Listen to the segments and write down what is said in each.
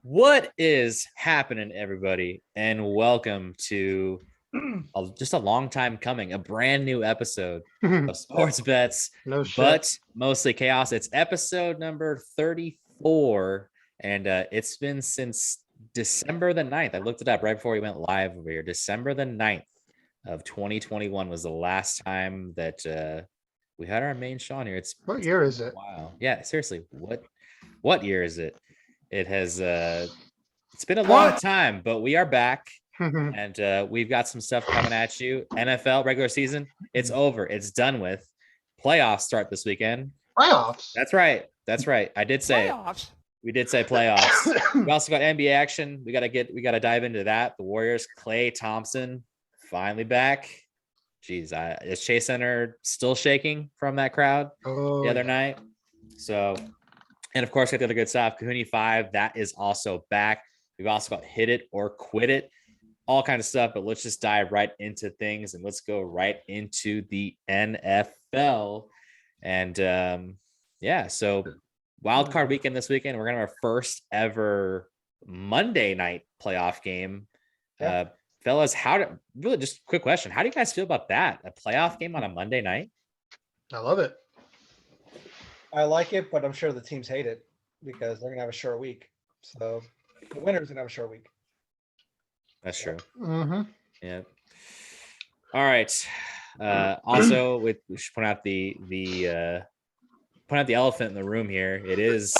What is happening, everybody? And welcome to just a long time coming, a brand new episode of Sports Bets, No shit. but mostly chaos. It's episode number 34, and it's been since December the 9th. I looked it up right before we went live over here. December the 9th of 2021 was the last time that we had our main show on here. What It's year been is a it? while. Yeah, seriously, what year is it? It has it's been a long time, but we are back and we've got some stuff coming at you. NFL regular season, it's over. It's done with. Playoffs start this weekend. Playoffs. That's right. That's right. I did say it. We did say playoffs. We also got NBA action. We gotta dive into that. The Warriors, Klay Thompson, finally back. Jeez, is Chase Center still shaking from that crowd the other night? So, and of course, got the other good stuff. Cohooney 5, that is also back. We've also got Hit It or Quit It, all kind of stuff. But let's just dive right into things and let's go right into the NFL. And yeah, so wild card weekend this weekend. We're gonna have our first ever Monday night playoff game. Fellas, really just quick question? How do you guys feel about that? A playoff game on a Monday night? I love it. I like it, but I'm sure the teams hate it because they're gonna have a short week. So the winner's gonna have a short week. That's true. Mm-hmm. Yeah. All right. Also, we should point out the elephant in the room here. It is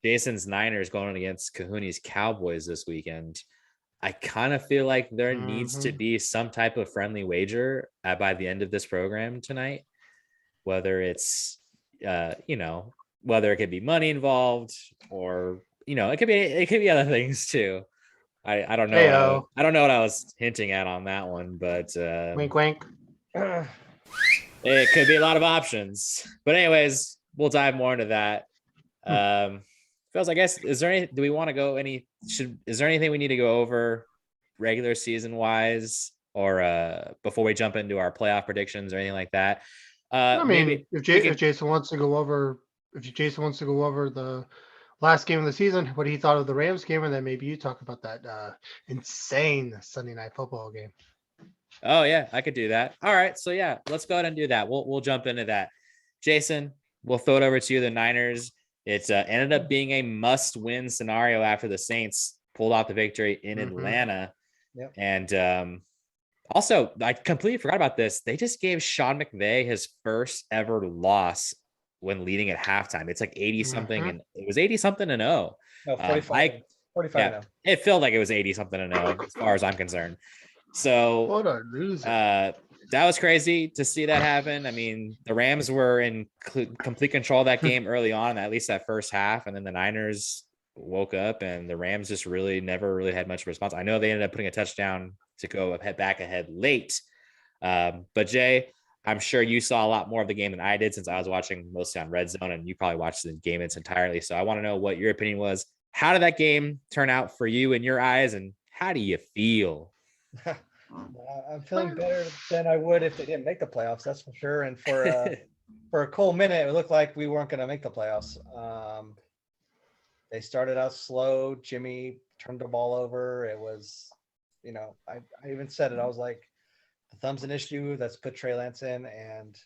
Jason's Niners going against Cohooney's Cowboys this weekend. I kind of feel like there needs to be some type of friendly wager by the end of this program tonight, whether it's whether it could be money involved or it could be other things too. I don't know. Hey-o. I don't know what I was hinting at on that one, but Wink, wink. it could be a lot of options. But anyways, we'll dive more into that. Phils, I guess, is there anything we need to go over regular season wise or before we jump into our playoff predictions or anything like that? I mean, if Jason wants to go over the last game of the season, what he thought of the Rams game, and then maybe you talk about that insane Sunday night football game. Oh yeah, I could do that. All right, so yeah, let's go ahead and do that. We'll jump into that. Jason, we'll throw it over to you. The Niners. It ended up being a must-win scenario after the Saints pulled out the victory in Atlanta. Yep. And also, I completely forgot about this. They just gave Sean McVay his first ever loss when leading at halftime. It's like 80-something, and it was 80-something and 0. No, 45. 45 yeah, it felt like it was 80-something and 0 as far as I'm concerned. So what a loser. That was crazy to see that happen. I mean, the Rams were in complete control of that game early on, at least that first half. And then the Niners woke up and the Rams just never really had much response. I know they ended up putting a touchdown to go back ahead late. But Jay, I'm sure you saw a lot more of the game than I did since I was watching mostly on Red Zone, and you probably watched the game in its entirety. So I want to know what your opinion was. How did that game turn out for you in your eyes, and how do you feel? I'm feeling better than I would if they didn't make the playoffs. That's for sure. And for a cool minute, it looked like we weren't going to make the playoffs. They started out slow. Jimmy turned the ball over. It was, I even said it. I was like, the thumb's an issue. Let's put Trey Lance in. And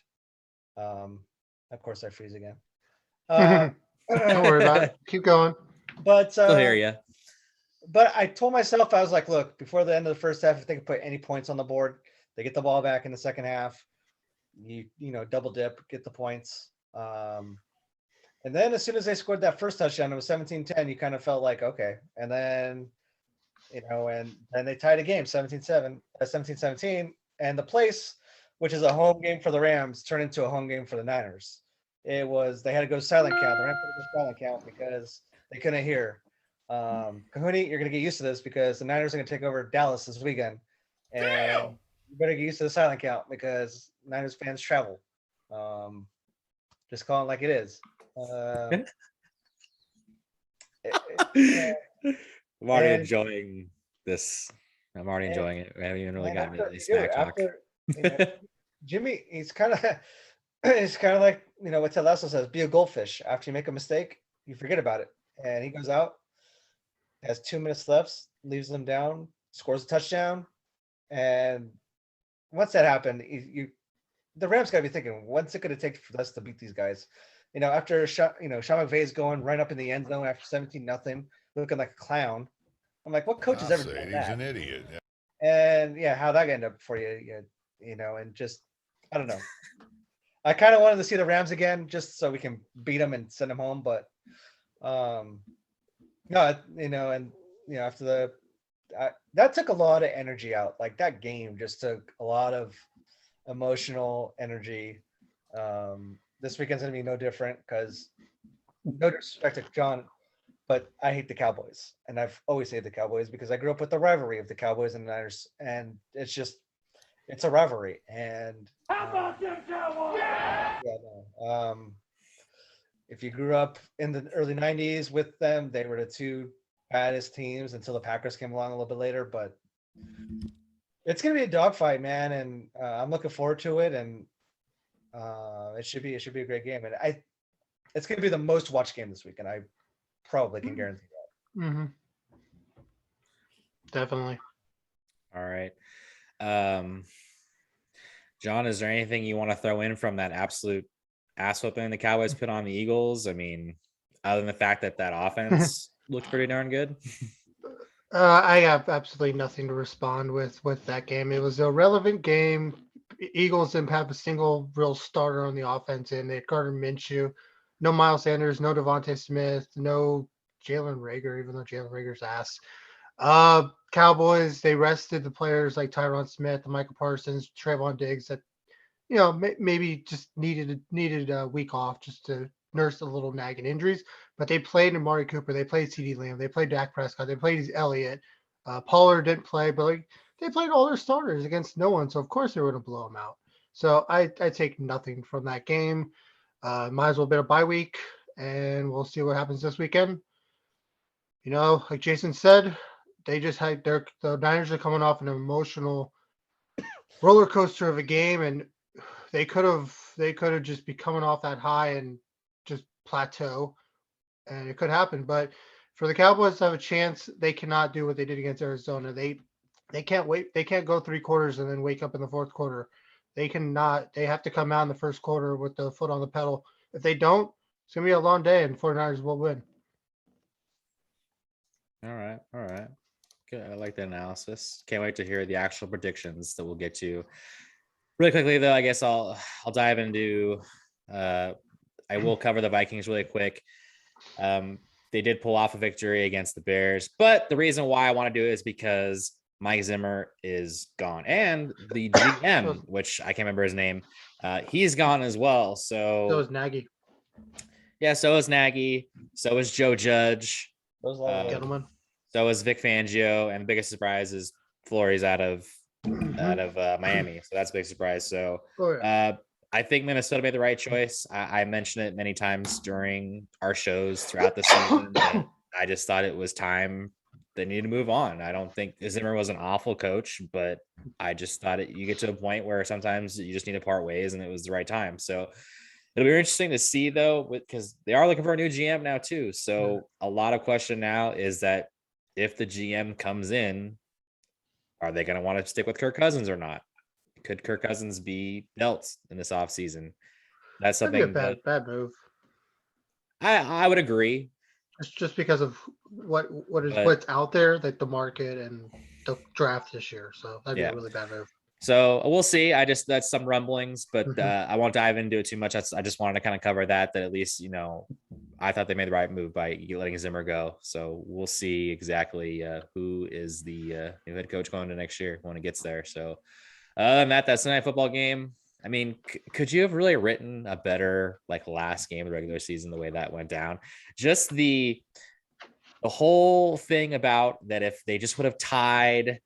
of course, I freeze again. Don't worry about it. Keep going. But Still hear you. But I told myself, I was like, look, before the end of the first half, if they can put any points on the board, they get the ball back in the second half, you double dip, get the points. And then as soon as they scored that first touchdown, it was 17-10, you kind of felt like, okay. And then, and they tied a game, 17-17. And the place, which is a home game for the Rams, turned into a home game for the Niners. They had to go silent count. The Rams had to go silent count because they couldn't hear. Cohooney, you're going to get used to this because the Niners are going to take over Dallas this weekend. And you better get used to the silent count because Niners fans travel. Just call it like it is. I'm already enjoying this. I'm already enjoying it. We haven't even really gotten into any smack talk. Jimmy, he's kind of like, what Ted Lasso says, be a goldfish. After you make a mistake, you forget about it. And he goes out. has 2 minutes left, leaves them down, scores a touchdown, and once that happened, the Rams got to be thinking, what's it going to take for us to beat these guys? After Sean McVay's going right up in the end zone after 17-0, looking like a clown. I'm like, what coach has ever done that? He's an idiot. And how that ended up for you, and just, I don't know. I kind of wanted to see the Rams again just so we can beat them and send them home, but no, after that took a lot of energy out. Like that game just took a lot of emotional energy. This weekend's gonna be no different because no disrespect to John, but I hate the Cowboys, and I've always hated the Cowboys because I grew up with the rivalry of the Cowboys and the Niners, and it's a rivalry. And how about them Cowboys? If you grew up in the early 90s with them, they were the two baddest teams until the Packers came along a little bit later. But it's gonna be a dogfight, man, and I'm looking forward to it. And it should be a great game, and it's gonna be the most watched game this week, and I probably can guarantee that. Mm-hmm. Definitely. All right. John, is there anything you want to throw in from that absolute ass whooping the Cowboys put on the Eagles? I mean, other than the fact that offense looked pretty darn good. I have absolutely nothing to respond with that game. It was a relevant game. Eagles didn't have a single real starter on the offense, and they had Gardner Minshew, no Miles Sanders, no Devontae Smith, no Jalen Reagor, even though Jalen Rager's ass. Cowboys, they rested the players like Tyron Smith, Michael Parsons, Trayvon Diggs that, maybe just needed a week off just to nurse a little nagging injuries. But they played Amari Cooper, they played CeeDee Lamb, they played Dak Prescott, they played Elliott. Pollard didn't play, but they played all their starters against no one, so of course they were going to blow them out. So I take nothing from that game. Might as well be a bye week, and we'll see what happens this weekend. Like Jason said, they just had the Niners are coming off an emotional roller coaster of a game, and they could have just be coming off that high and just plateau, and it could happen. But for the Cowboys to have a chance, they cannot do what they did against Arizona. They can't wait. They can't go 3 quarters and then wake up in the fourth quarter. They cannot. They have to come out in the first quarter with the foot on the pedal. If they don't, it's gonna be a long day, and 49ers will win. All right. Good. I like that analysis. Can't wait to hear the actual predictions that we'll get to. Really quickly, though, I guess I'll dive into. I will cover the Vikings really quick. They did pull off a victory against the Bears, but the reason why I want to do it is because Mike Zimmer is gone, and the GM, which I can't remember his name, he's gone as well. So is Nagy. Yeah, so is Nagy. So is Joe Judge. Gentlemen. So is Vic Fangio, and the biggest surprise is Flores out of Miami. So that's a big surprise. So I think Minnesota made the right choice. I mentioned it many times during our shows throughout the season. I just thought it was time they need to move on. I don't think Zimmer was an awful coach, but I just thought you get to a point where sometimes you just need to part ways, and it was the right time. So it'll be interesting to see, though, because they are looking for a new GM now too. So a lot of question now is that if the GM comes in, are they going to want to stick with Kirk Cousins or not? Could Kirk Cousins be dealt in this offseason? That's something bad move. I would agree. It's just because of what's out there, like the market and the draft this year. So that'd be a really bad move. So we'll see. That's some rumblings, but I won't dive into it too much. I just wanted to kind of cover that at least, I thought they made the right move by letting Zimmer go. So we'll see exactly who is the new head coach going to next year when it gets there. So other than that, that Sunday night football game, I mean, could you have really written a better last game of the regular season, the way that went down? Just the whole thing about that, if they just would have tied,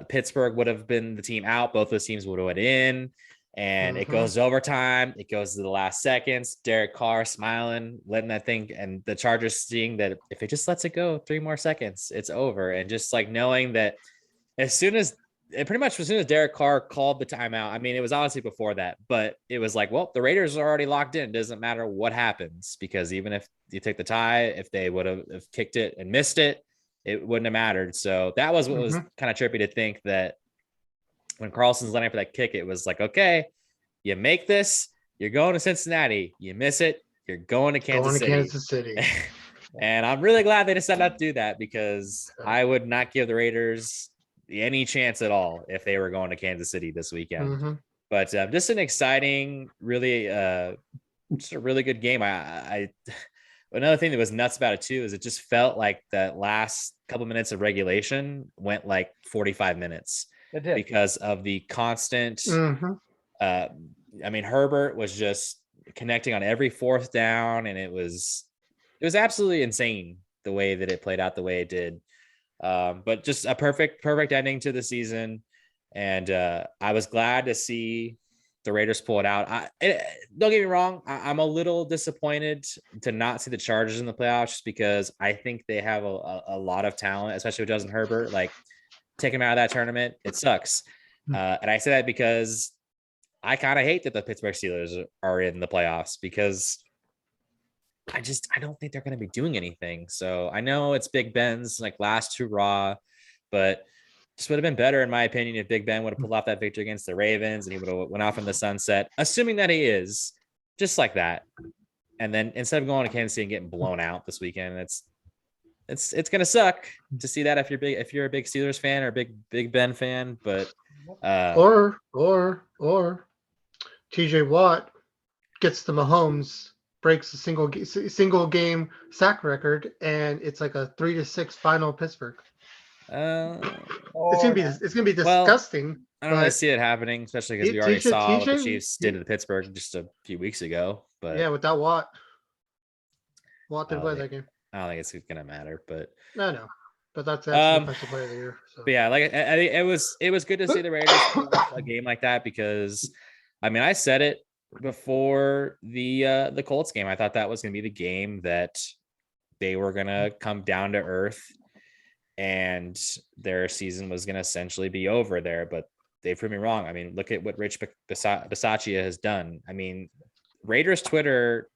Pittsburgh would have been the team out. Both those teams would have went in, and it goes to overtime. It goes to the last seconds. Derek Carr smiling, letting that thing, and the Chargers seeing that if it just lets it go 3 more seconds, it's over. And just knowing that as soon as Derek Carr called the timeout, I mean, it was honestly before that, but it was well, the Raiders are already locked in. It doesn't matter what happens, because even if you take the tie, if they would have kicked it and missed it, it wouldn't have mattered. So that was what was kind of trippy to think, that when Carlson's lining up for that kick, it was like, okay, you make this, you're going to Cincinnati. You miss it, you're going to Kansas City. And I'm really glad they decided not to do that, because I would not give the Raiders any chance at all if they were going to Kansas City this weekend. But just an exciting, really, just a really good game. I another thing that was nuts about it too is it just felt like that last couple minutes of regulation went like 45 minutes because of the constant. I mean, Herbert was just connecting on every fourth down, and it was absolutely insane the way that it played out the way it did. But just a perfect ending to the season. And I was glad to see the Raiders pull it out. Don't get me wrong, I'm a little disappointed to not see the Chargers in the playoffs, just because I think they have a lot of talent, especially with Justin Herbert. Like, take him out of that tournament, it sucks. And I say that because I kind of hate that the Pittsburgh Steelers are in the playoffs, because I don't think they're going to be doing anything. So I know it's Big Ben's like last hurrah, but just would have been better, in my opinion, if Big Ben would have pulled off that victory against the Ravens and he would have went off in the sunset, assuming that he is just like that. And then instead of going to Kansas City and getting blown out this weekend, it's going to suck to see that if you're a big Steelers fan or a Big Ben fan, but or TJ Watt gets the Mahomes, breaks the single game sack record, and it's like a 3-6 final Pittsburgh. It's gonna be disgusting. Well, I don't really see it happening, especially because we already saw what the Chiefs did to the Pittsburgh just a few weeks ago. But yeah, without Watt didn't play that game. I don't think it's gonna matter, but no. But that's the defensive player of the year. So. But yeah, like it was good to see the Raiders a game like that, because I mean, I said it before the Colts game. I thought that was gonna be the game that they were gonna come down to earth, and their season was going to essentially be over there, but they proved me wrong. I mean, look at what Rich Bisaccia has done. I mean, Raiders Twitter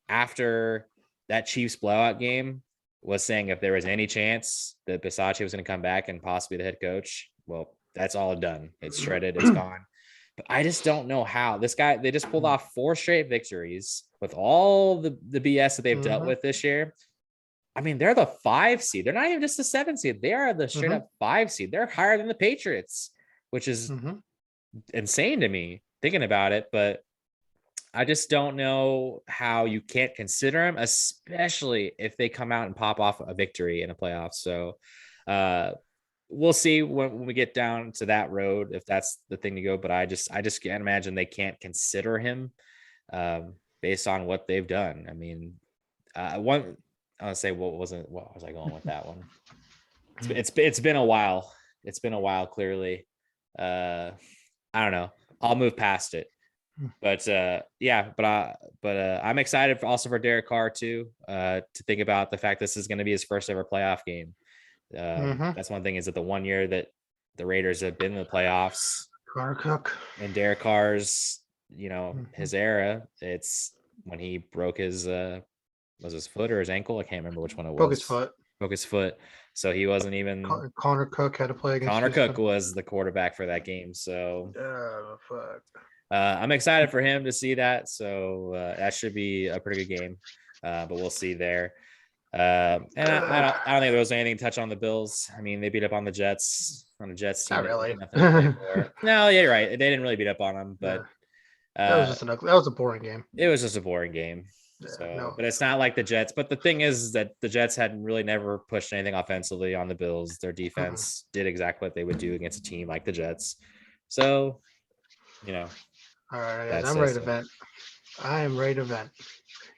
after that Chiefs blowout game was saying if there was any chance that Bisaccia was going to come back and possibly the head coach, well, that's all done. It's shredded. It's gone. But I just don't know how this guy, they just pulled off 4 straight victories with all the BS that they've dealt with this year. I mean, they're the 5 seed. They're not even just the 7 seed. They are the straight up 5 seed. They're higher than the Patriots, which is insane to me thinking about it. But I just don't know how you can't consider them, especially if they come out and pop off a victory in the playoffs. So we'll see when we get down to that road, if that's the thing to go. But I just can't imagine they can't consider him based on what they've done. I mean, I would say what was I going with that one? It's been a while. It's been a while, clearly. I don't know. I'll move past it. But I'm excited also for Derek Carr too. To think about the fact this is going to be his first ever playoff game. That's one thing, is that the 1 year that the Raiders have been in the playoffs, and Derek Carr's, his era, it's when he broke his was his foot or his ankle? I can't remember which one it was. Broke his foot. So he wasn't even. Connor Cook had to play against. Connor Cook was the quarterback for that game. So fuck. I'm excited for him to see that. So that should be a pretty good game. But we'll see there. And I don't think there was anything to touch on the Bills. I mean, they beat up on the Jets. On the Jets team. Not really. No, yeah, you're right. They didn't really beat up on them, but that was a boring game. It was just a boring game. But it's not like the Jets. But the thing is that the Jets had really never pushed anything offensively on the Bills. Their defense did exactly what they would do against a team like the Jets. So, All right, I'm ready to vent. I am ready to vent.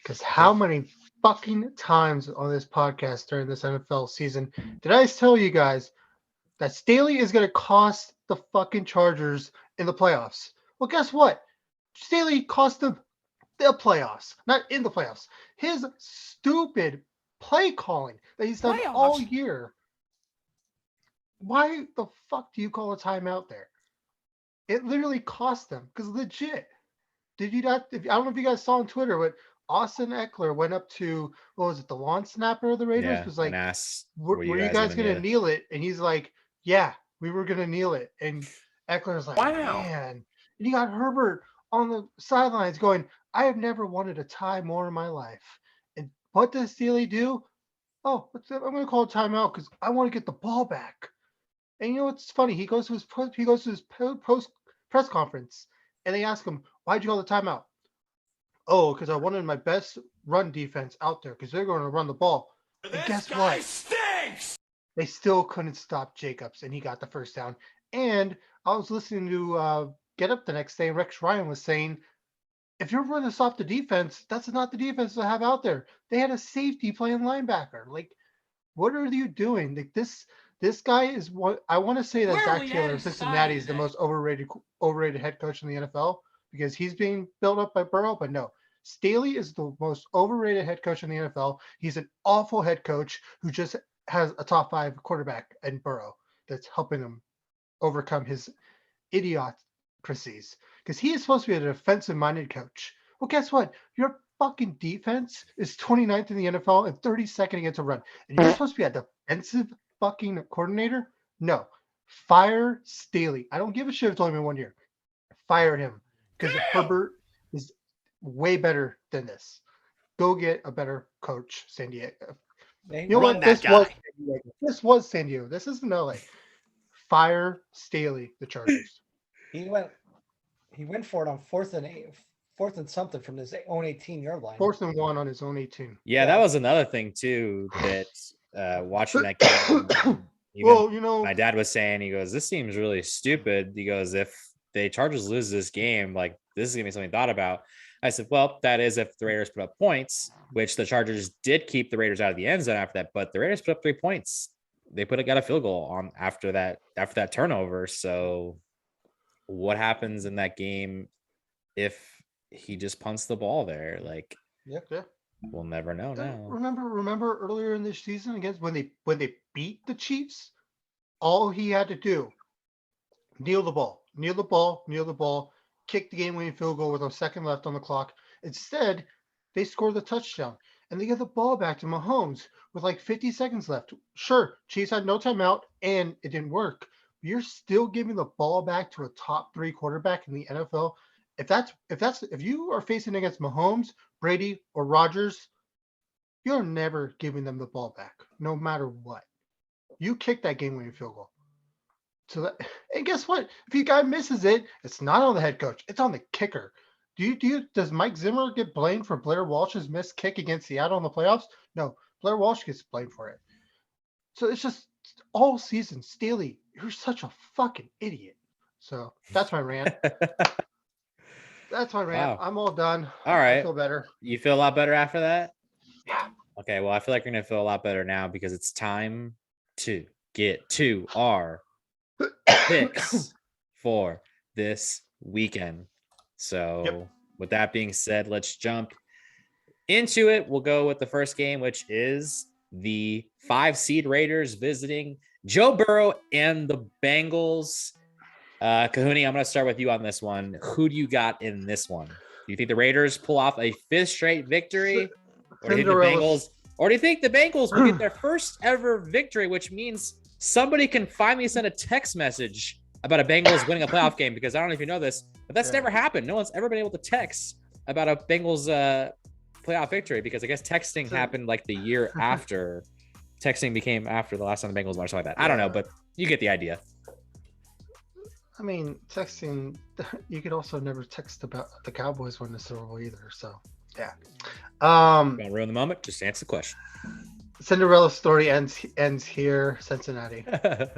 Because how many fucking times on this podcast during this NFL season did I tell you guys that Staley is going to cost the fucking Chargers in the playoffs? Well, guess what? Staley cost them the playoffs, not in the playoffs. His stupid play calling that he's done all year. Why the fuck do you call a timeout there? It literally cost them, because legit. Did you not? I don't know if you guys saw on Twitter, but Austin Eckler went up to, what was it, the lawn snapper of the Raiders? Was like, and asked, were you guys going to kneel it? And he's like, yeah, we were going to kneel it. And Eckler's like, man. And you got Herbert on the sidelines going, I have never wanted a tie more in my life. And what does Steely do? Oh, I'm going to call a timeout because I want to get the ball back. And you know what's funny? He goes to his post press conference, and they ask him, why'd you call the timeout? Oh, because I wanted my best run defense out there because they're going to run the ball. And guess what? Stinks! They still couldn't stop Jacobs, and he got the first down. And I was listening to Get Up the next day, and Rex Ryan was saying, if you're running to stop the defense, that's not the defense to have out there. They had a safety playing linebacker. Like, what are you doing? Like this guy is what I want to say that Zach Taylor of Cincinnati is the most overrated head coach in the NFL because he's being built up by Burrow, but no. Staley is the most overrated head coach in the NFL. He's an awful head coach who just has a top 5 quarterback in Burrow that's helping him overcome his idiocracies because he is supposed to be a defensive-minded coach. Well, guess what? Your fucking defense is 29th in the NFL and 32nd against a run. And you're supposed to be a defensive fucking coordinator? No. Fire Staley. I don't give a shit if it's only been 1 year. Fire him because Herbert is way better than this. Go get a better coach, San Diego. You know what? This was San Diego. This isn't LA. Fire Staley, the Chargers. He went for it on fourth and something from his own 18-yard line. 4th and 1 on his own 18. Yeah, that was another thing too that watching that game. Well, you know, my dad was saying, he goes, this seems really stupid. He goes, if the Chargers lose this game, like this is gonna be something thought about. I said, well, that is if the Raiders put up points, which the Chargers did keep the Raiders out of the end zone after that, but the Raiders put up 3 points. They got a field goal on after that turnover. So what happens in that game if he just punts the ball there? Like, yeah. We'll never know now. Remember earlier in this season against when they beat the Chiefs, all he had to do, kneel the ball, kick the game-winning field goal with a second left on the clock. Instead, they score the touchdown and they give the ball back to Mahomes with like 50 seconds left. Sure, Chiefs had no timeout and it didn't work. But you're still giving the ball back to a top 3 quarterback in the NFL. If you are facing against Mahomes, Brady, or Rodgers, you're never giving them the ball back, no matter what. You kick that game-winning field goal. And guess what? If your guy misses it, it's not on the head coach; it's on the kicker. Does Mike Zimmer get blamed for Blair Walsh's missed kick against Seattle in the playoffs? No, Blair Walsh gets blamed for it. So it's just all season, Staley, you're such a fucking idiot. So that's my rant. That's my rant. Wow. I'm all done. All right. I feel better. You feel a lot better after that? Yeah. Okay. Well, I feel like you're going to feel a lot better now because it's time to get to our picks for this weekend. So with that being said, let's jump into it. We'll go with the first game, which is the 5 seed Raiders visiting Joe Burrow and the Bengals. Cohooney, I'm going to start with you on this one. Who do you got in this one? Do you think the Raiders pull off a 5th straight victory? Or do you think the Bengals will get their first ever victory, which means somebody can finally send a text message about a Bengals winning a playoff game? Because I don't know if you know this, but that's never happened. No one's ever been able to text about a Bengals playoff victory because I guess texting happened like the year after. Texting became after the last time the Bengals won or something like that. I don't know, but you get the idea. I mean, texting, you could also never text about the Cowboys winning the Super Bowl either. So, yeah. Don't ruin the moment. Just answer the question. Cinderella story ends here, Cincinnati. Yeah,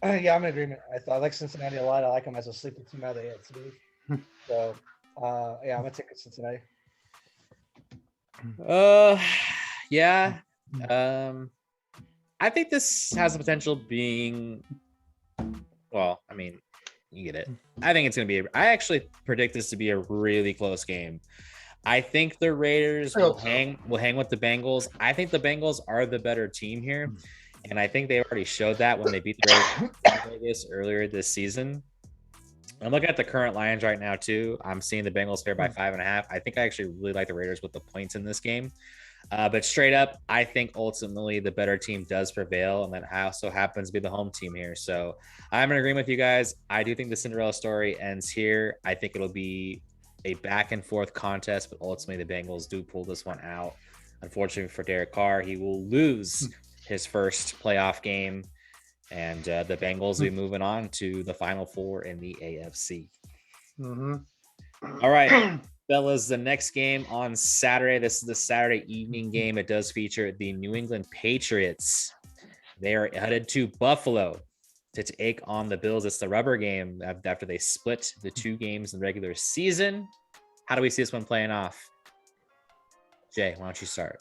I'm in agreement. I like Cincinnati a lot. I like them as a sleeper team out of the AFC. So, yeah, I'm going to take it Cincinnati. Yeah. I think this has the potential being, well, I mean, you get it. I think it's going to be, I actually predict this to be a really close game. I think the Raiders will hang with the Bengals. I think the Bengals are the better team here. And I think they already showed that when they beat the Raiders in Vegas earlier this season. I'm looking at the current lines right now too. I'm seeing the Bengals fair by 5.5. I think I actually really like the Raiders with the points in this game. But straight up, I think ultimately the better team does prevail, and that also happens to be the home team here. So I'm in agreement with you guys. I do think the Cinderella story ends here. I think it'll be a back and forth contest, but ultimately the Bengals do pull this one out. Unfortunately for Derek Carr, he will lose his first playoff game, and the Bengals will be moving on to the Final Four in the AFC. All right, fellas, the next game on Saturday. This is the Saturday evening game. It does feature the New England Patriots. They are headed to Buffalo to take on the Bills. It's the rubber game after they split the 2 games in the regular season. How do we see this one playing off? Jay, why don't you start?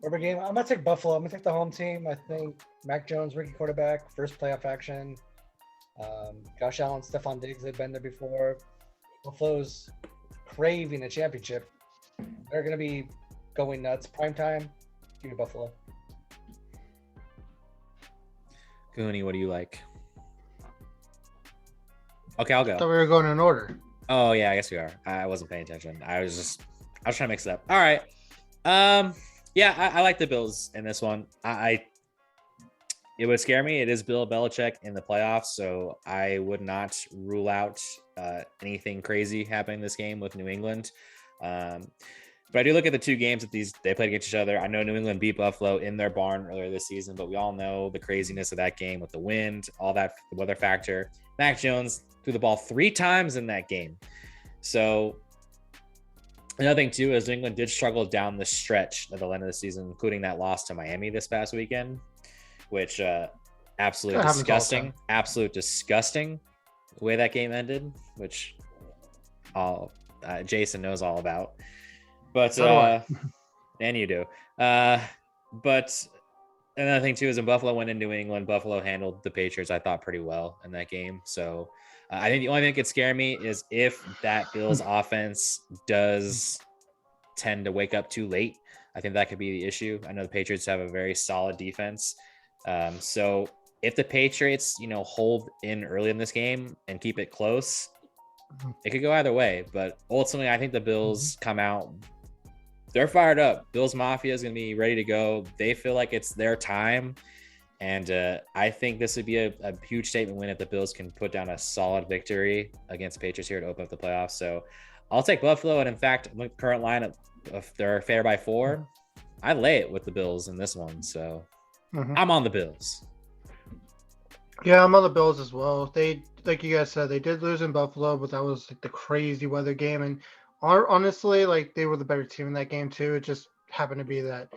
Rubber game. I'm gonna take Buffalo. I'm gonna take the home team. I think Mac Jones, rookie quarterback, first playoff action. Josh Allen, Stephon Diggs, they've been there before. Buffalo's craving a championship. They're gonna be going nuts. Prime time. Give me Buffalo. Cohooney, what do you like? Okay, I'll go. I thought we were going in order. Oh yeah, I guess we are. I wasn't paying attention. I was trying to mix it up. All right. Yeah, I like the Bills in this one. It would scare me. It is Bill Belichick in the playoffs, so I would not rule out anything crazy happening in this game with New England. But I do look at the 2 games that they played against each other. I know New England beat Buffalo in their barn earlier this season, but we all know the craziness of that game with the wind, all that, the weather factor. Mac Jones threw the ball 3 times in that game. So another thing too is New England did struggle down the stretch at the end of the season, including that loss to Miami this past weekend, which absolutely disgusting. Absolute disgusting the way that game ended, which Jason knows all about. But and you do. But another thing too is when Buffalo went into New England, Buffalo handled the Patriots, I thought, pretty well in that game. So I think the only thing that could scare me is if that Bills offense does tend to wake up too late. I think that could be the issue. I know the Patriots have a very solid defense. So if the Patriots, hold in early in this game and keep it close, it could go either way. But ultimately, I think the Bills come out. They're fired up. Bills Mafia is going to be ready to go. They feel like it's their time. And I think this would be a huge statement win if the Bills can put down a solid victory against the Patriots here to open up the playoffs. So I'll take Buffalo. And in fact, the current lineup, if they're fair by 4, I lay it with the Bills in this one. So I'm on the Bills. Yeah, I'm on the Bills as well. They, like you guys said, they did lose in Buffalo, but that was like the crazy weather game. And honestly, like they were the better team in that game too. It just happened to be that,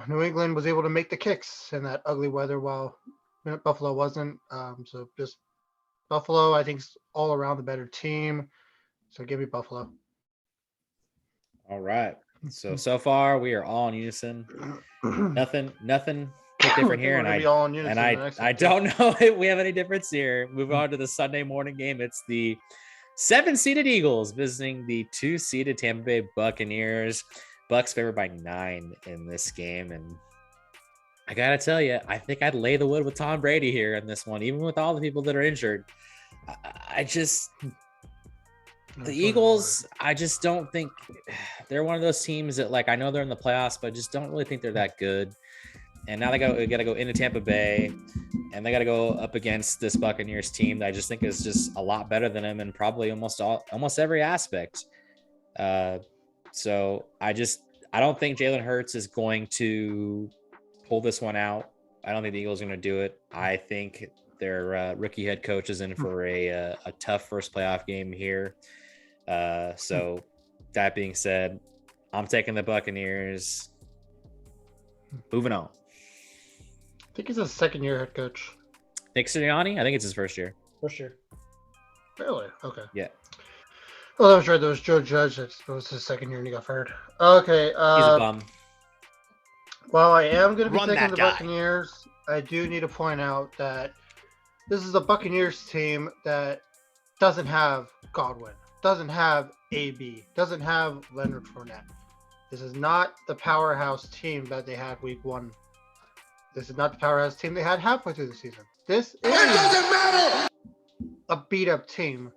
New England was able to make the kicks in that ugly weather while Buffalo wasn't. So just Buffalo, I think, is all around the better team. So give me Buffalo. All right. So far we are all in unison. Nothing different here, and I don't know if we have any difference here. Moving on to the Sunday morning game. It's the 7-seeded Eagles visiting the 2-seeded Tampa Bay Buccaneers. Bucks favored by 9 in this game, and I gotta tell you, I think I'd lay the wood with Tom Brady here in this one, even with all the people that are injured. The Eagles, I just don't think they're one of those teams that, like, I know they're in the playoffs, but I just don't really think they're that good. And now they got to go into Tampa Bay, and they got to go up against this Buccaneers team that I just think is just a lot better than them in probably almost every aspect. So I don't think Jalen Hurts is going to pull this one out. I don't think the Eagles are going to do it. I think their rookie head coach is in for a tough first playoff game here. So that being said, I'm taking the Buccaneers. Moving on. I think he's a second-year head coach. Nick Sirianni? I think it's his first year. First year. Really? Okay. Yeah. Oh, that was right. There was Joe Judge. That was his second year and he got fired. Okay. He's a bum. Well, I am going to be taking the Buccaneers. I do need to point out that this is a Buccaneers team that doesn't have Godwin, doesn't have AB, doesn't have Leonard Fournette. This is not the powerhouse team that they had week 1. This is not the powerhouse team they had halfway through the season. This is a beat-up team.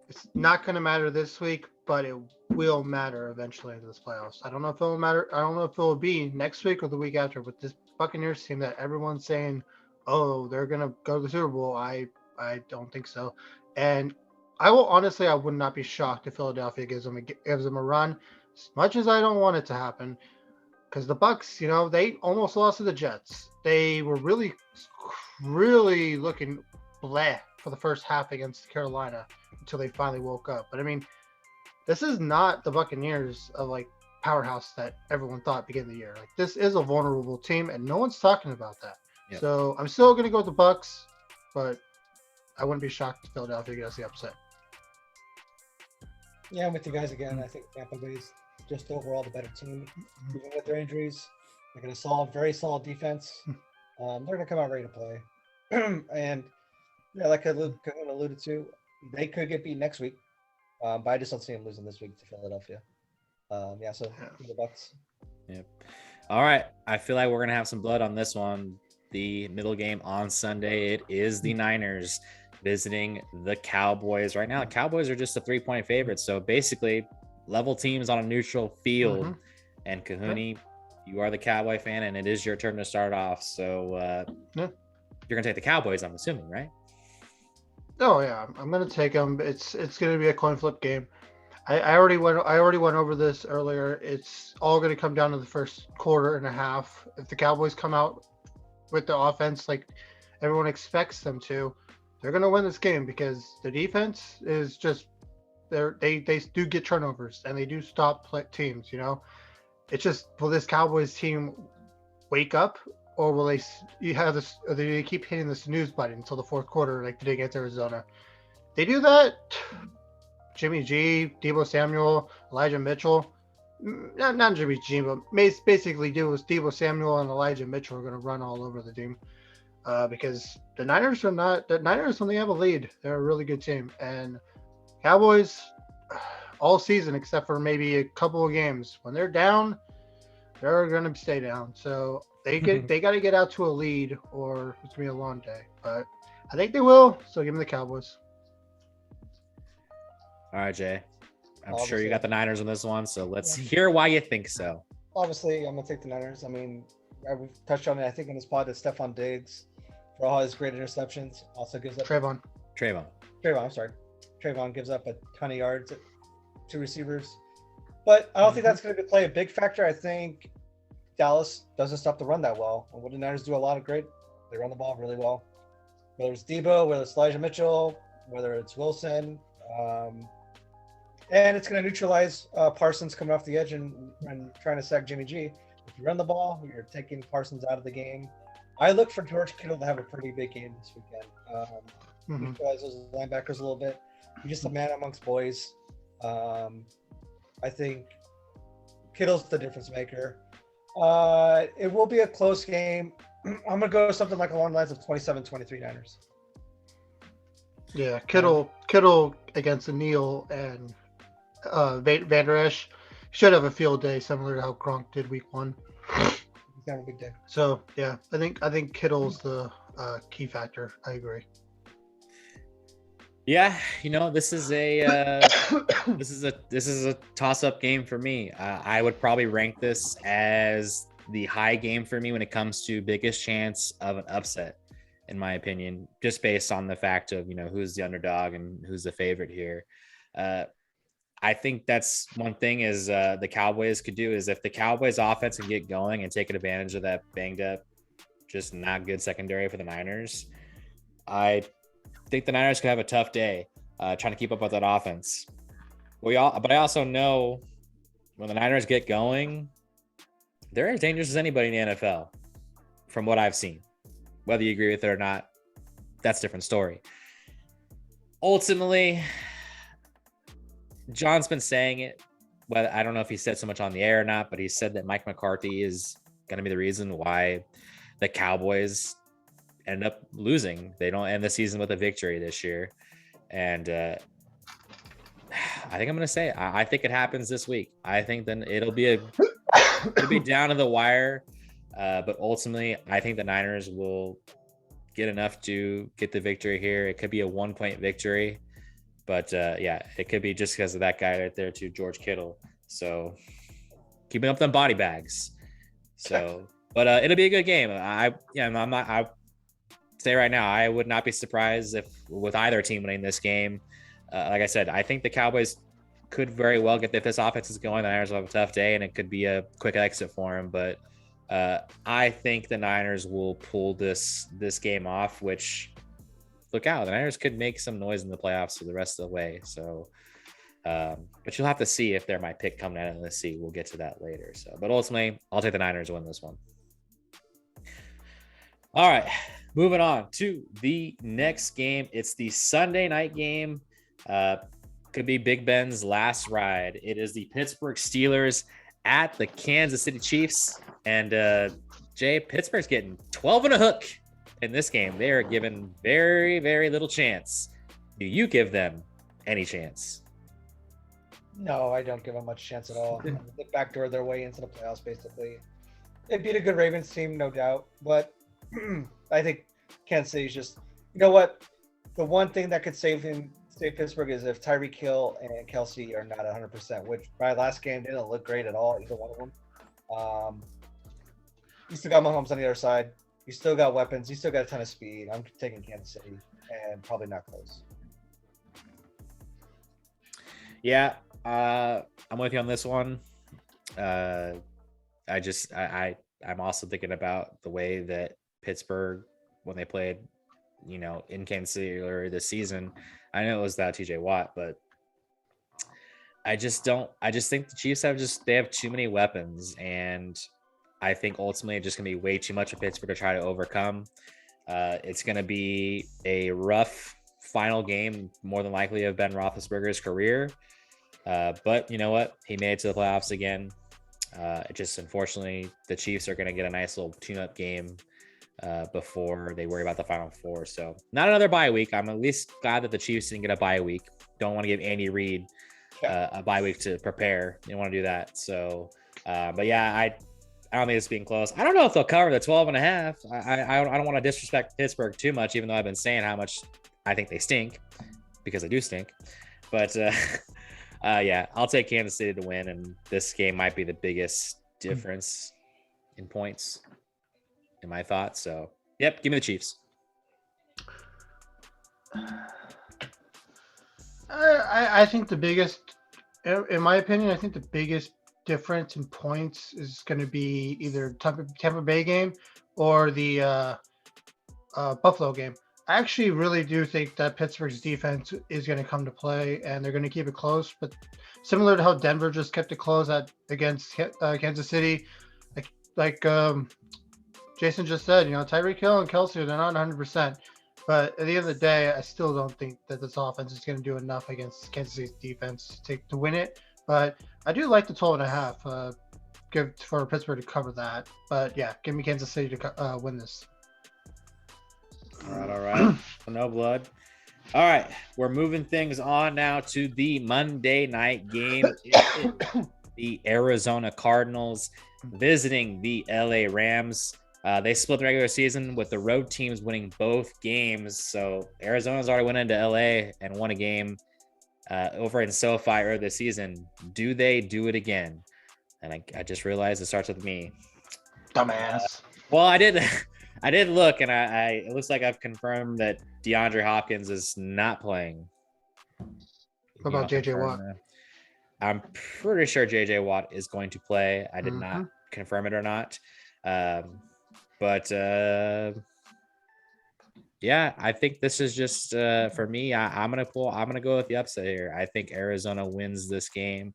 It's not going to matter this week, but it will matter eventually into this playoffs. I don't know if it will matter. I don't know if it will be next week or the week after. But this Buccaneers team that everyone's saying, oh, they're going to go to the Super Bowl, I don't think so. And I would not be shocked if Philadelphia gives them a run, as much as I don't want it to happen. Because the Bucs, they almost lost to the Jets. They were really, really looking bleh for the first half against Carolina until they finally woke up. But I mean, this is not the Buccaneers of like powerhouse that everyone thought at the beginning of the year. Like, this is a vulnerable team, and no one's talking about that. Yep. So I'm still going to go with the Bucs, but I wouldn't be shocked if Philadelphia gets the upset. Yeah, I'm with you guys again. I think Tampa Bay's just overall the better team, even with their injuries. They're going to very solid defense. They're going to come out ready to play. And yeah, like Cohooney alluded to, they could get beat next week, but I just don't see them losing this week to Philadelphia. So the Bucs. Yep. All right. I feel like we're going to have some blood on this one. The middle game on Sunday, it is the Niners visiting the Cowboys. Right now, the Cowboys are just a 3-point favorite. So basically, level teams on a neutral field. And Cohooney, you are the Cowboy fan, and it is your turn to start off. So you're going to take the Cowboys, I'm assuming, right? Oh yeah, I'm going to take them. It's going to be a coin flip game. I already went over this earlier. It's all going to come down to the first quarter and a half. If the Cowboys come out with the offense like everyone expects them to, they're going to win this game because the defense is just they do get turnovers and they do stop teams. It's just, will this Cowboys team wake up, or will they keep hitting the snooze button until the fourth quarter like they did against Arizona? They do that. Jimmy G, Deebo Samuel, Elijah Mitchell, not Jimmy G, but basically Deebo Samuel and Elijah Mitchell are going to run all over the team because the Niners, when they have a lead, they're a really good team. And Cowboys, all season except for maybe a couple of games, when they're down, they're going to stay down. So they got to get out to a lead, or it's going to be a long day. But I think they will. So give them the Cowboys. All right, Jay. I'm sure you got the Niners on this one, so let's hear why you think so. Obviously, I'm going to take the Niners. I mean, we've touched on it, I think, in this pod, that Stephon Diggs, for all his great interceptions, also gives up... Trayvon, I'm sorry. Trayvon gives up a ton of yards to receivers. But I don't think that's going to play a big factor. I think Dallas doesn't stop the run that well. And what the Niners do a lot of great, they run the ball really well. Whether it's Deebo, whether it's Elijah Mitchell, whether it's Wilson... and it's going to neutralize Parsons coming off the edge and trying to sack Jimmy G. If you run the ball, you're taking Parsons out of the game. I look for George Kittle to have a pretty big game this weekend. Neutralize those linebackers a little bit. He's just a man amongst boys. I think Kittle's the difference maker. It will be a close game. I'm going to go something like along the lines of 27-23 Niners. Yeah, Kittle against Neal and Van Der Esch should have a field day similar to how Gronk did week 1. He's got a big day. So yeah, I think Kittle's the key factor. I agree. Yeah, this is a toss-up game for me. I would probably rank this as the high game for me when it comes to biggest chance of an upset, in my opinion, just based on the fact of, who's the underdog and who's the favorite here. I think that's one thing is the Cowboys could do is if the Cowboys offense can get going and taking advantage of that banged up, just not good secondary for the Niners, I think the Niners could have a tough day trying to keep up with that offense. But I also know when the Niners get going, they're as dangerous as anybody in the NFL from what I've seen. Whether you agree with it or not, that's a different story. Ultimately, John's been saying it, but I don't know if he said so much on the air or not, but he said that Mike McCarthy is going to be the reason why the Cowboys end up losing. They don't end the season with a victory this year. And I think I'm going to say it. I think it happens this week. I think then it'll be down to the wire. But ultimately, I think the Niners will get enough to get the victory here. It could be a 1-point victory, but yeah, it could be just because of that guy right there too, George Kittle. So keeping up them body bags. So, but it'll be a good game. I say right now, I would not be surprised if with either team winning this game. Like I said, I think the Cowboys could very well get, if this offense is going, the Niners will have a tough day and it could be a quick exit for them. But I think the Niners will pull this game off, which, look out, the Niners could make some noise in the playoffs for the rest of the way. So, but you'll have to see if they're my pick coming out of the sea. We'll get to that later. So, but ultimately, I'll take the Niners to win this one. All right, moving on to the next game. It's the Sunday night game. Could be Big Ben's last ride. It is the Pittsburgh Steelers at the Kansas City Chiefs. And Jay, Pittsburgh's getting 12 and a hook in this game. They are given very, very little chance. Do you give them any chance? No, I don't give them much chance at all. They backdoor their way into the playoffs, basically. They beat a good Ravens team, no doubt. But I think Kansas City's just, you know what? The one thing that could save Pittsburgh is if Tyreek Hill and Kelsey are not 100%, which by last game didn't look great at all, either one of them. You still got Mahomes on the other side. You still got weapons. You still got a ton of speed. I'm taking Kansas City, and probably not close. Yeah, I'm with you on this one. I'm also thinking about the way that Pittsburgh, when they played, in Kansas City earlier this season, I know it was that TJ Watt, but I just think the Chiefs they have too many weapons, and I think ultimately it's just gonna be way too much for Pittsburgh to try to overcome. It's gonna be a rough final game, more than likely of Ben Roethlisberger's career. But you know what? He made it to the playoffs again. Just unfortunately, the Chiefs are gonna get a nice little tune-up game before they worry about the Final Four. So not another bye week. I'm at least glad that the Chiefs didn't get a bye week. Don't want to give Andy Reid a bye week to prepare. You don't want to do that. So, but yeah, I don't think it's being close. I don't know if they'll cover the 12.5. I don't want to disrespect Pittsburgh too much, even though I've been saying how much I think they stink, because they do stink. But yeah, I'll take Kansas City to win, and this game might be the biggest difference in points in my thoughts. So, yep, give me the Chiefs. I think the biggest, in my opinion, I think the biggest difference in points is going to be either Tampa Bay game or the Buffalo game. I actually really do think that Pittsburgh's defense is going to come to play, and they're going to keep it close. But similar to how Denver just kept it close against Kansas City, like Jason just said, Tyreek Hill and Kelsey, they're not 100%. But at the end of the day, I still don't think that this offense is going to do enough against Kansas City's defense to win it. But I do like the 12.5. Give for Pittsburgh to cover that. But yeah, give me Kansas City to win this. All right. No blood. All right. We're moving things on now to the Monday night game. The Arizona Cardinals visiting the LA Rams. They split the regular season with the road teams winning both games. So Arizona's already went into LA and won a game over in SoFi earlier this season. Do they do it again? And I just realized it starts with me. Dumbass. Well, I did look, and it looks like I've confirmed that DeAndre Hopkins is not playing. What about JJ Watt? I'm pretty sure JJ Watt is going to play. I did not confirm it or not. But yeah, I think this is just for me. I'm gonna go with the upset here. I think Arizona wins this game.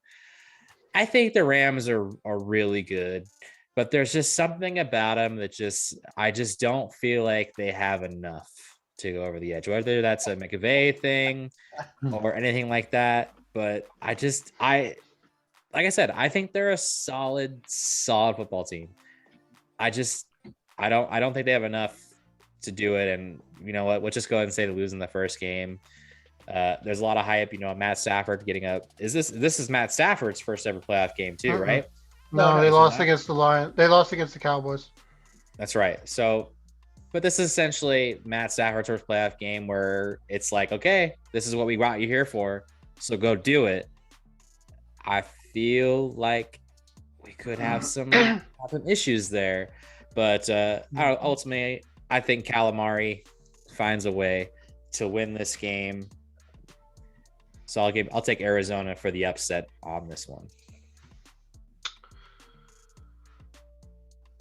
I think the Rams are really good, but there's just something about them that I just don't feel like they have enough to go over the edge. Whether that's a McVay thing or anything like that, but like I said, I think they're a solid football team. I don't think they have enough to do it. And you know what? We'll just go ahead and say to lose in the first game. There's a lot of hype, Matt Stafford getting up. This is Matt Stafford's first ever playoff game too, right? No, they lost against the Lions. They lost against the Cowboys. That's right. So, but this is essentially Matt Stafford's first playoff game where it's like, okay, this is what we brought you here for, so go do it. I feel like we could have some issues there, but ultimately, I think Calamari finds a way to win this game. So I'll take Arizona for the upset on this one.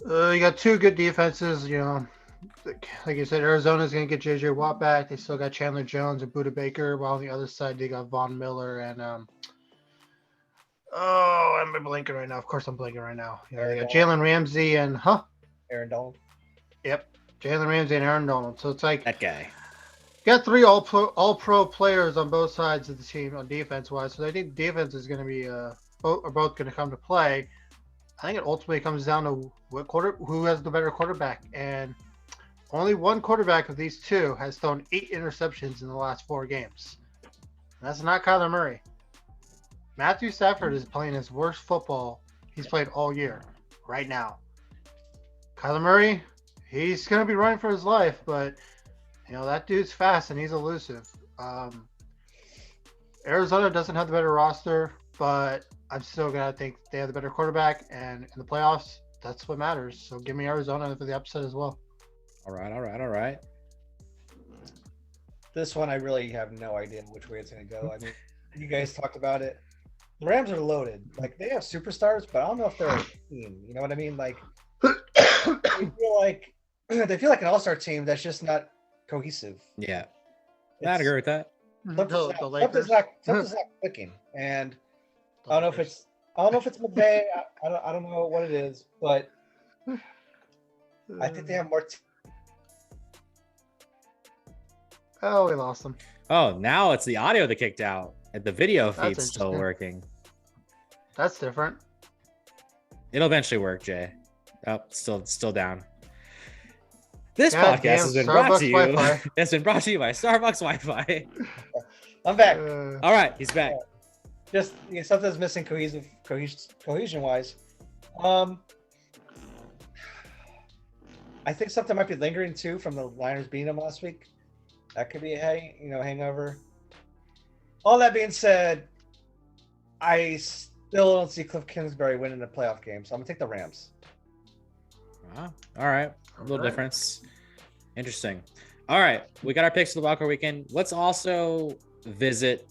You got two good defenses. Like you said, Arizona's going to get J.J. Watt back. They still got Chandler Jones and Budda Baker. While on the other side, they got Von Miller and I'm blanking right now. Of course, I'm blanking right now. They got Jalen Ramsey and Aaron Donald. Yep, Jalen Ramsey and Aaron Donald. So it's like that guy. Got three all-pro players on both sides of the team on defense-wise. So I think defense is going to be both going to come to play. I think it ultimately comes down to who has the better quarterback, and only one quarterback of these two has thrown 8 interceptions in the last 4 games. And that's not Kyler Murray. Matthew Stafford is playing his worst football he's played all year, right now. Kyler Murray, he's going to be running for his life, but that dude's fast and he's elusive. Arizona doesn't have the better roster, but I'm still going to think they have the better quarterback, and in the playoffs, that's what matters. So give me Arizona for the upset as well. All right. This one, I really have no idea which way it's going to go. I mean, you guys talked about it. The Rams are loaded. Like, they have superstars, but I don't know if they're a team. You know what I mean? Like, they feel like an all-star team that's just not cohesive. Yeah. I'd agree with that. Something's not clicking. And I don't know if it's McVay. I don't know what it is, but I think they have more. Oh, we lost them. Oh, now it's the audio that kicked out. And the video feed's still working. That's different. It'll eventually work, Jay. Oh, still down. This podcast has been brought to you. It's been brought to you by Starbucks Wi-Fi. I'm back. All right, he's back. Just something's missing cohesion-wise. I think something might be lingering too from the Niners beating them last week. That could be a hangover. All that being said, I still don't see Cliff Kingsbury winning the playoff game, so I'm gonna take the Rams. All right, a little difference. Interesting. All right, we got our picks for the wildcard weekend. Let's also visit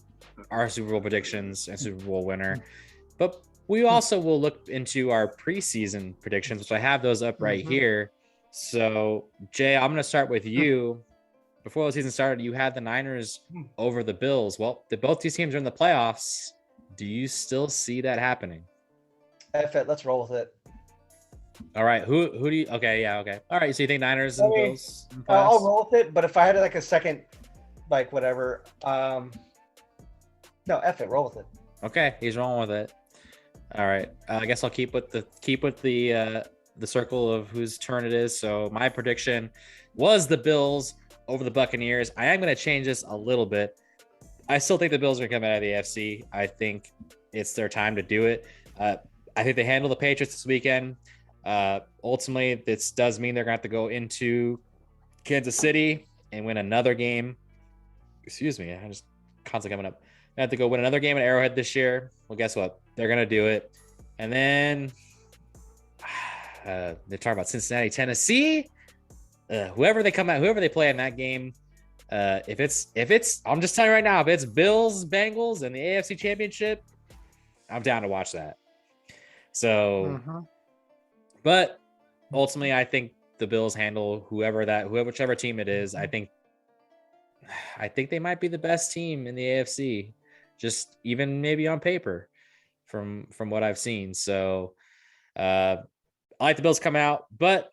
our Super Bowl predictions and Super Bowl winner, but we also will look into our preseason predictions, which I have those up right here. So, Jay, I'm going to start with you. Before the season started, you had the Niners over the Bills. Well, both these teams are in the playoffs. Do you still see that happening? F it, let's roll with it. All right, who do you? Okay, yeah, okay. All right, so you think Niners and Bills? I'll roll with it, but if I had like a second, like whatever, no, F it, roll with it. Okay, he's rolling with it. All right, I guess I'll keep with the circle of whose turn it is. So my prediction was the Bills over the Buccaneers. I am going to change this a little bit. I still think the Bills are going to come out of the AFC. I think it's their time to do it. I think they handle the Patriots this weekend. Ultimately, this does mean they're going to have to go into Kansas City and win another game. Excuse me, I'm just constantly coming up. They have to go win another game at Arrowhead this year. Well, guess what? They're going to do it. And then they're talking about Cincinnati, Tennessee. Whoever they play in that game, if it's, I'm just telling you right now, if it's Bills, Bengals, and the AFC Championship, I'm down to watch that. So, but ultimately, I think the Bills handle whichever team it is. I think they might be the best team in the AFC, just even maybe on paper, from what I've seen. So, I like the Bills come out, but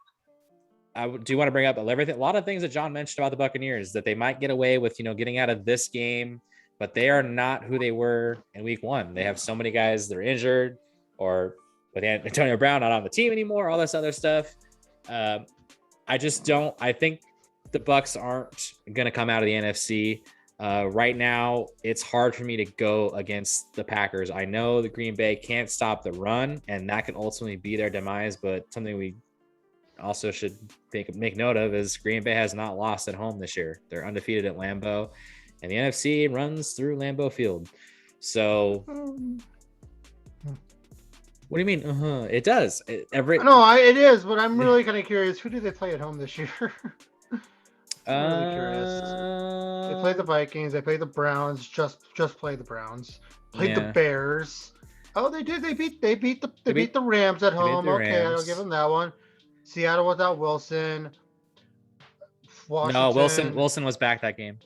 I do want to bring up a lot of things that John mentioned about the Buccaneers, that they might get away with, getting out of this game, but they are not who they were in week 1. They have so many guys that are injured, or with Antonio Brown not on the team anymore, all this other stuff. I think the Bucs aren't going to come out of the NFC. Right now, it's hard for me to go against the Packers. I know the Green Bay can't stop the run, and that can ultimately be their demise, but something we also should make note of is Green Bay has not lost at home this year. They're undefeated at Lambeau, and the NFC runs through Lambeau Field. So, what do you mean? It does. It is, but I'm really kind of curious. Who do they play at home this year? I'm really curious. They play the Vikings. They play the Browns. Just play the Browns. Played the Bears. Oh, they did. They beat the Rams at home. Okay, I'll give them that one. Seattle without Wilson. Washington. No, Wilson was back that game.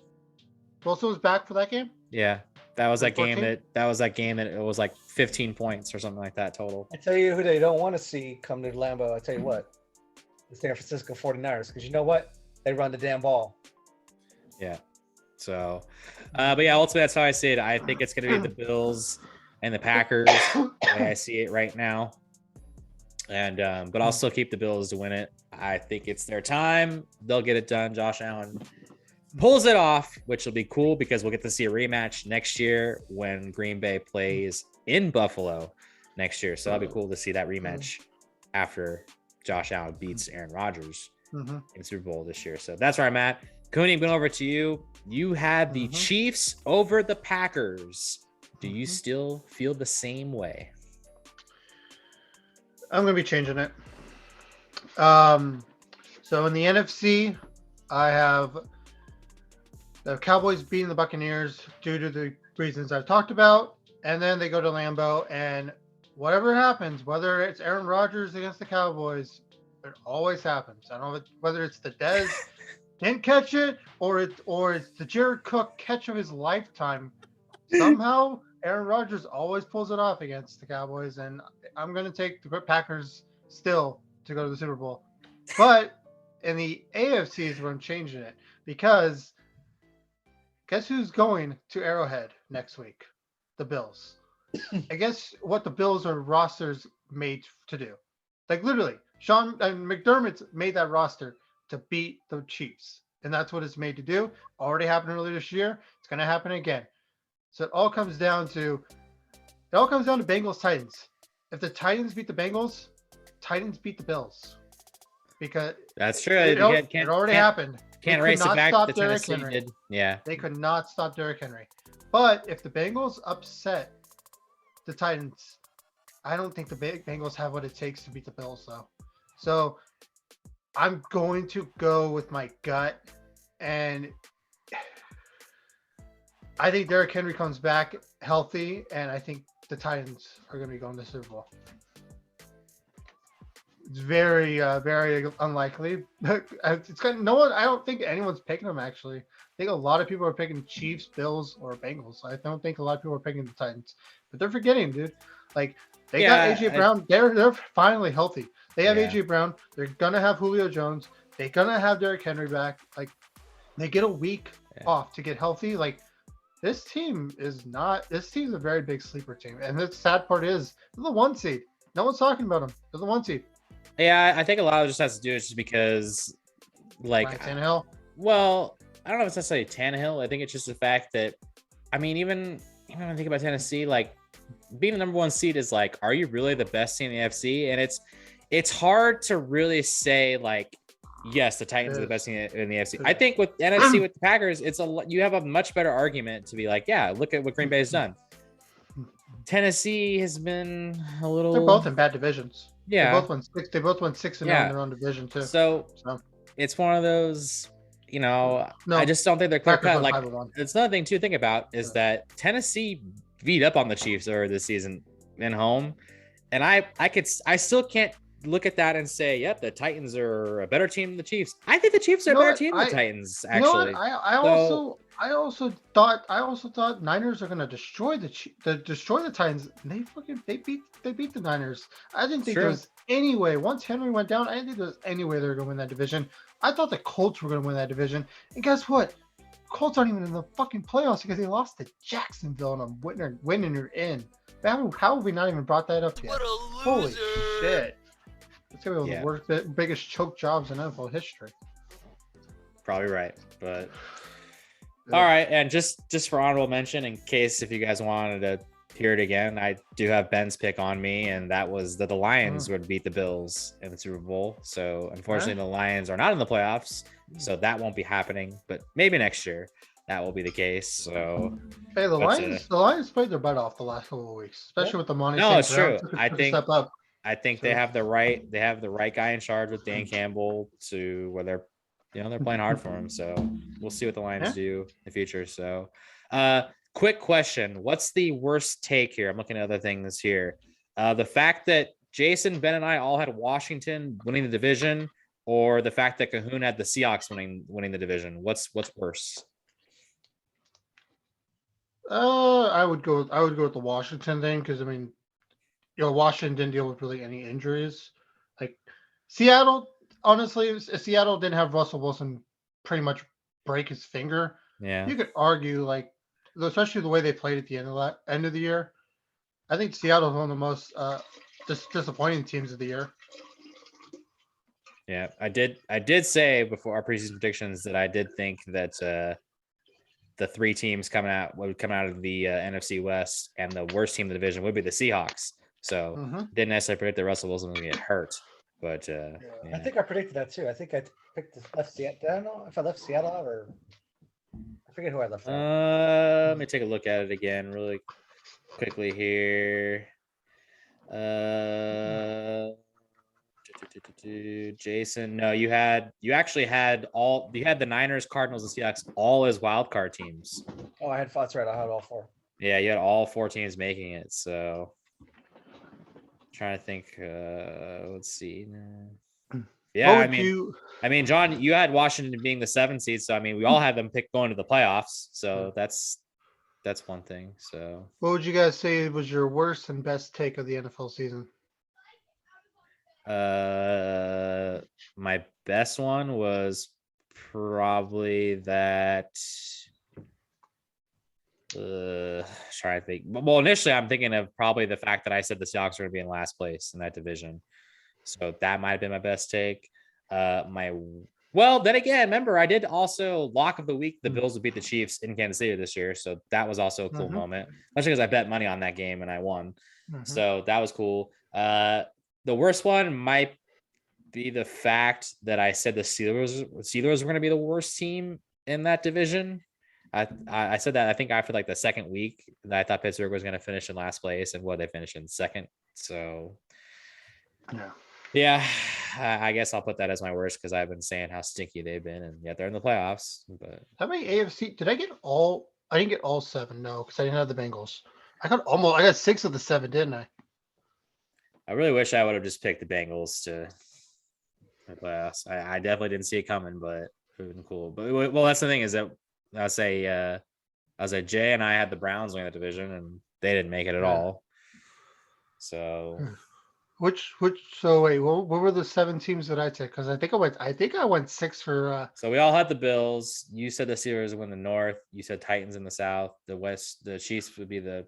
Wilson was back for that game? Yeah. That was that game that it was like 15 points or something like that total. I tell you who they don't want to see come to Lambeau. I tell you what, the San Francisco 49ers, because you know what? They run the damn ball. Yeah. So, but yeah, ultimately that's how I see it. I think it's going to be the Bills and the Packers, the way I see it right now. And but I'll still keep the Bills to win it. I think it's their time. They'll get it done. Josh Allen pulls it off, which will be cool because we'll get to see a rematch next year when Green Bay plays in Buffalo next year. So that'll be cool to see that rematch after Josh Allen beats Aaron Rodgers in the Super Bowl this year. So that's where I'm at. Cooney, going over to you. You have the Chiefs over the Packers. Do you still feel the same way? I'm going to be changing it. So in the NFC, I have the Cowboys beating the Buccaneers due to the reasons I've talked about. And then they go to Lambeau, and whatever happens, whether it's Aaron Rodgers against the Cowboys, it always happens. I don't know whether it's the Dez didn't catch it or it's the Jared Cook catch of his lifetime. Somehow Aaron Rodgers always pulls it off against the Cowboys, and I'm going to take the Packers still to go to the Super Bowl. But in the AFC is where I'm changing it, because guess who's going to Arrowhead next week? The Bills. I guess what the Bills are rosters made to do. Like literally, Sean and McDermott's made that roster to beat the Chiefs, and that's what it's made to do. Already happened earlier this year. It's going to happen again. So it all comes down to Bengals Titans. If the Titans beat the Bengals, Titans beat the Bills. Because that's true. It already happened. Can't race it back to Tennessee did. Yeah. They could not stop Derrick Henry. But if the Bengals upset the Titans, I don't think the Bengals have what it takes to beat the Bills, though. So I'm going to go with my gut, and I think Derrick Henry comes back healthy, and I think the Titans are going to be going to the Super Bowl. It's very, very unlikely. It's kind of, no one. I don't think anyone's picking them. Actually, I think a lot of people are picking Chiefs, Bills, or Bengals. I don't think a lot of people are picking the Titans, but they're forgetting, dude. Like they got AJ Brown. They're finally healthy. They have AJ Brown. They're gonna have Julio Jones. They're gonna have Derrick Henry back. Like they get a week off to get healthy. Like this team is not. This team's a very big sleeper team, and the sad part is they're the 1 seed. No one's talking about them. They're the 1 seed. Yeah, I think a lot of it just has to do with just because, like, Tannehill. Well, I don't know if it's necessarily Tannehill. I think it's just the fact that, I mean, even when I think about Tennessee, like being the number 1 seed is like, are you really the best team in the NFC? And it's hard to really say like, yes, the Titans are the best team in the NFC. I think with NFC with the Packers, you have a much better argument to be like, yeah, look at what Green Bay has done. Tennessee has been a little. They're both in bad divisions. Yeah, they both won 6-0 in their own division too. So it's one of those, I just don't think they're clear cut. Like it's another thing to think about is that Tennessee beat up on the Chiefs earlier this season in home, and I still can't look at that and say, yep, the Titans are a better team than the Chiefs. I think the Chiefs are a better team than the Titans. Actually, I also thought Niners are going to destroy the Titans. They beat the Niners. I didn't think there was any way. Once Henry went down, I didn't think there was any way they were going to win that division. I thought the Colts were going to win that division. And guess what? Colts aren't even in the fucking playoffs because they lost to Jacksonville and a winning you're in. How have we not even brought that up yet? Holy shit. It's going to be one of the biggest choke jobs in NFL history. Probably right, but all right. And just for honorable mention, in case if you guys wanted to hear it again. I do have Ben's pick on me, and that was that the Lions would beat the Bills in the Super Bowl. So unfortunately, the Lions are not in the playoffs, so that won't be happening. But maybe next year that will be the case. So hey, the Lions played their butt off the last couple of weeks, especially with the Monty no, St. it's Brown true. took a step up. I think they have the right guy in charge with Dan Campbell to where they're playing hard for him. So we'll see what the Lions do in the future. So quick question. What's the worst take here? I'm looking at other things here. The fact that Jason, Ben, and I all had Washington winning the division, or the fact that Cohooney had the Seahawks winning the division. What's worse? I would go with the Washington thing because I mean, Washington didn't deal with really any injuries. Like Seattle, honestly, if Seattle didn't have Russell Wilson pretty much break his finger, you could argue especially the way they played at the end of the year. I think Seattle's one of the most disappointing teams of the year. Yeah, I did say before our preseason predictions that I did think that the three teams would come out of the NFC West, and the worst team in the division would be the Seahawks. So didn't necessarily predict that Russell Wilson was going to get hurt, but I think I predicted that too. I think I picked left Seattle. I don't know if I left Seattle out or I forget who I left out. Let me take a look at it again really quickly here. Jason, no, you actually had the Niners, Cardinals, and Seahawks all as wild card teams. Oh, I had that's right. I had all four. Yeah, you had all four teams making it. So trying to think. Let's see. Yeah, I mean, John, you had Washington being the 7th seed, so I mean, we all had them pick going to the playoffs. So that's one thing. So what would you guys say was your worst and best take of the NFL season? My best one was probably that. Trying to think. Well, initially, I'm thinking of probably the fact that I said the Seahawks are going to be in last place in that division, so that might have been my best take. Well, then again, remember I did also lock of the week. The Bills would beat the Chiefs in Kansas City this year, so that was also a cool moment, especially because I bet money on that game and I won. So that was cool. The worst one might be the fact that I said the Steelers were going to be the worst team in that division. I said that I think after like the second week that I thought Pittsburgh was going to finish in last place, and they finished in second. So yeah, I guess I'll put that as my worst because I've been saying how stinky they've been, and yet they're in the playoffs. But how many AFC did I get all? I didn't get all 7, no, because I didn't have the Bengals. I got 6 of the 7, didn't I? I really wish I would have just picked the Bengals to the playoffs. I definitely didn't see it coming, but it would have been cool. But that's the thing is that I say Jay and I had the Browns winning the division, and they didn't make it at all. So, so wait, what were the 7 teams that I took? Because I think I went 6 for. So we all had the Bills. You said the Steelers would win the North. You said Titans in the South. The West, the Chiefs would be the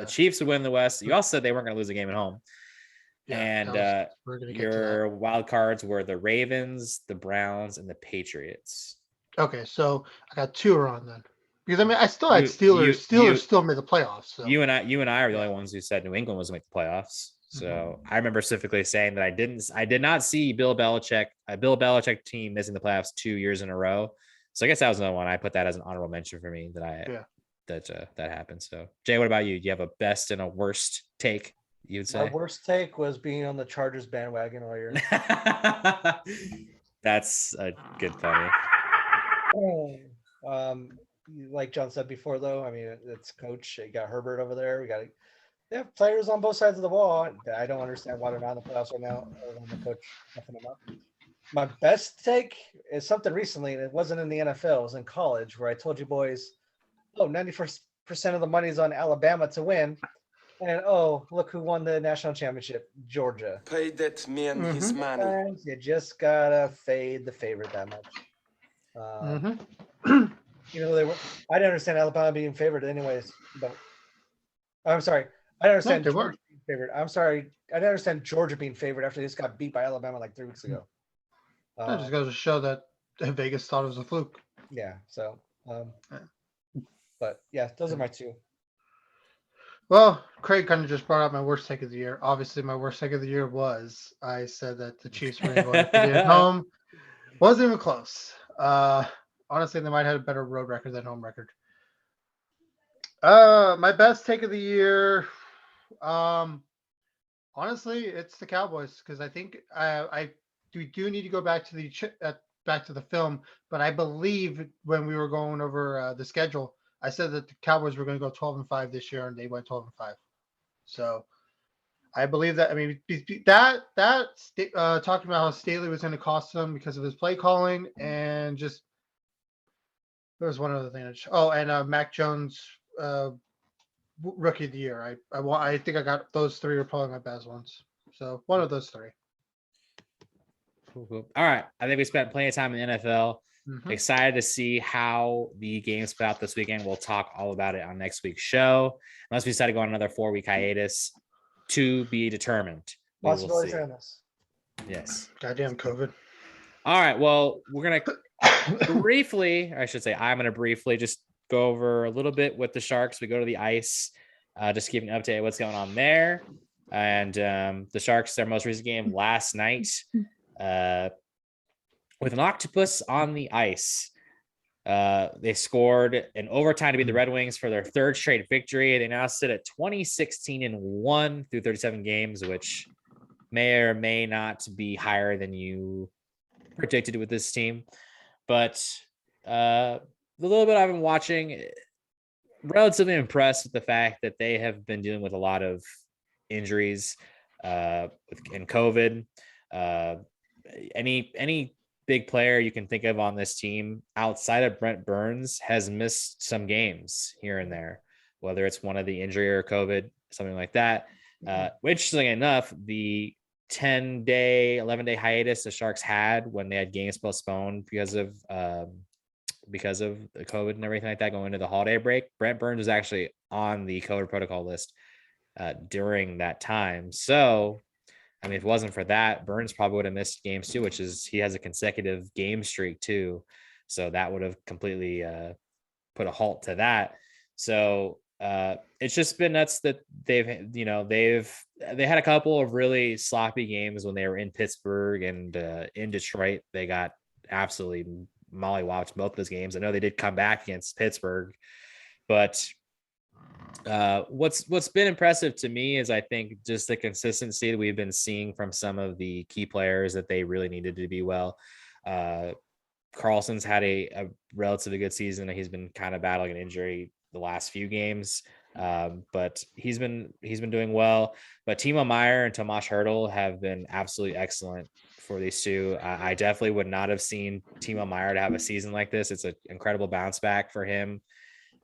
Chiefs would win the West. You also said they weren't going to lose a game at home. And your wild cards were the Ravens, the Browns, and the Patriots. Okay, so I got 2 wrong then, because I mean I still had Steelers. Steelers still made the playoffs. So. You and I are the only ones who said New England was going to make the playoffs. So I remember specifically saying that I did not see Bill Belichick team missing the playoffs 2 years in a row. So I guess that was another one. I put that as an honorable mention for me that happened. So Jay, what about you? Do you have a best and a worst take? You'd say my worst take was being on the Chargers bandwagon all year. That's a good funny. Like John said before, though, I mean, it's coach. You got Herbert over there. They have players on both sides of the ball. I don't understand why they're not in the playoffs right now. Other than the coach puffing them up. My best take is something recently, and it wasn't in the NFL. It was in college, where I told you boys, 91% of the money is on Alabama to win. And look who won the national championship, Georgia. Pay that man his money. Sometimes you just gotta fade the favorite that much. I didn't understand Alabama being favored anyways. But I'm sorry, I didn't understand Georgia being favored. I'm sorry, I didn't understand Georgia being favored after they just got beat by Alabama like 3 weeks ago. That just goes to show that Vegas thought it was a fluke. Yeah. So, but yeah, those are my 2. Well, Craig kind of just brought up my worst take of the year. Obviously, my worst take of the year was I said that the Chiefs were going to go undefeated at home. Wasn't even close. Honestly, they might have a better road record than home record. My best take of the year. Honestly, it's the Cowboys because I think we do need to go back to the film, but I believe when we were going over the schedule, I said that the Cowboys were going to go 12-5 this year, and they went 12-5. So I believe that. I mean, talking about how Staley was going to cost them because of his play calling, and just there was one other thing. And Mac Jones, rookie of the year. I think I got those three are probably my best ones. So one of those three. Cool. All right. I think we spent plenty of time in the NFL. Mm-hmm. Excited to see how the games play out this weekend. We'll talk all about it on next week's show. Unless we decide to go on another 4-week hiatus, to be determined. Possibilities are in this. Yes. Goddamn COVID. All right. Well, we're going to briefly, I should say, I'm going to briefly just go over a little bit with the Sharks. We go to the ice, just giving an update of what's going on there. And the Sharks, their most recent game last night, with an octopus on the ice. They scored in overtime to beat the Red Wings for their third straight victory. They now sit at 20-16-1 through 37 games, which may or may not be higher than you predicted with this team. But the little bit I've been watching, relatively impressed with the fact that they have been dealing with a lot of injuries and COVID. Any big player you can think of on this team outside of Brent Burns has missed some games here and there, whether it's one of the injury or COVID, something like that. Interestingly enough, the 10-day, 11-day hiatus the Sharks had when they had games postponed because of the COVID and everything like that going into the holiday break, Brent Burns was actually on the COVID protocol list during that time. So, I mean, if it wasn't for that, Burns probably would have missed games too, which is he has a consecutive game streak too. So that would have completely put a halt to that. So it's just been nuts that they had a couple of really sloppy games when they were in Pittsburgh and in Detroit. They got absolutely mollywopped both those games. I know they did come back against Pittsburgh, but what's been impressive to me is I think just the consistency that we've been seeing from some of the key players that they really needed to be well. Carlson's had a relatively good season. He's been kind of battling an injury the last few games, but he's been doing well. But Timo Meier and Tomas Hertl have been absolutely excellent for these two. I definitely would not have seen Timo Meier to have a season like this. It's an incredible bounce back for him.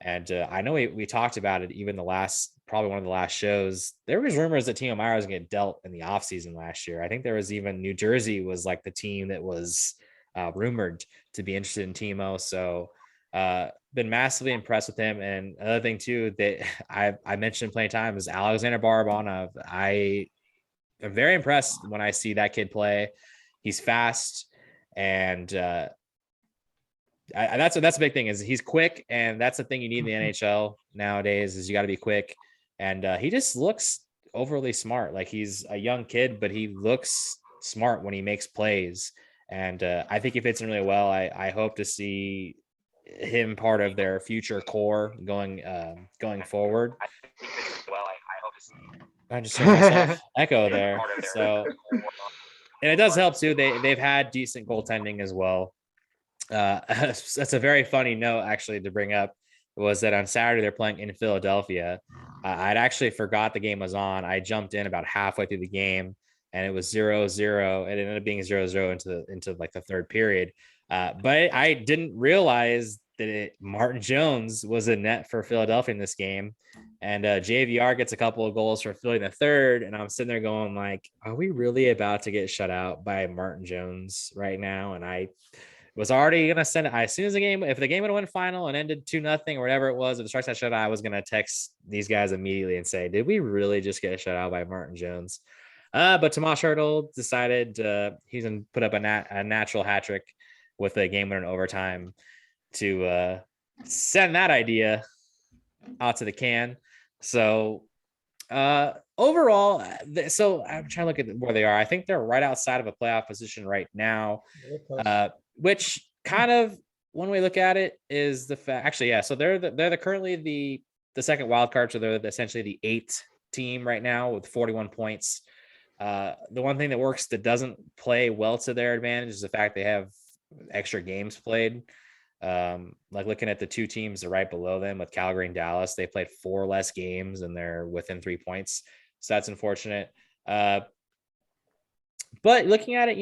And I know we talked about it even probably one of the last shows. There was rumors that Timo Meier was going to get dealt in the offseason last year. I think there was even New Jersey was like the team that was rumored to be interested in Timo. So been massively impressed with him. And another thing too that I mentioned plenty of times is Alexander Barabanov. I am very impressed when I see that kid play. He's fast, and that's a big thing is he's quick, and that's the thing you need in the NHL nowadays is you got to be quick. And he just looks overly smart. Like he's a young kid, but he looks smart when he makes plays. And I think he fits in really well. I hope to see him part of their future core going forward. I just heard myself echo there. So, and it does help too. They've had decent goaltending as well. That's a very funny note actually to bring up was that on Saturday they're playing in Philadelphia. I'd actually forgot the game was on. I jumped in about halfway through the game and it was 0-0. It ended up being 0-0 into like the third period. But I didn't realize that Martin Jones was in net for Philadelphia in this game. And JVR gets a couple of goals for Philly in the third. And I'm sitting there going like, are we really about to get shut out by Martin Jones right now? And I was already going to send it. As soon as if the game would have went final and ended 2-0 or whatever it was, if the Sharks had shut out, I was going to text these guys immediately and say, did we really just get shut out by Martin Jones? But Tomas Hertl decided he's going to put up a natural hat trick with a game winner in overtime to send that idea out to the can. So Overall, so I'm trying to look at where they are. I think they're right outside of a playoff position right now, which kind of one way to look at it is the fact. Actually, yeah. So they're currently the second wild card, so they're essentially the 8th team right now with 41 points. The one thing that doesn't play well to their advantage is the fact they have extra games played. Like looking at the 2 teams that are right below them with Calgary and Dallas, they played 4 less games and they're within 3 points. So that's unfortunate. But looking at it,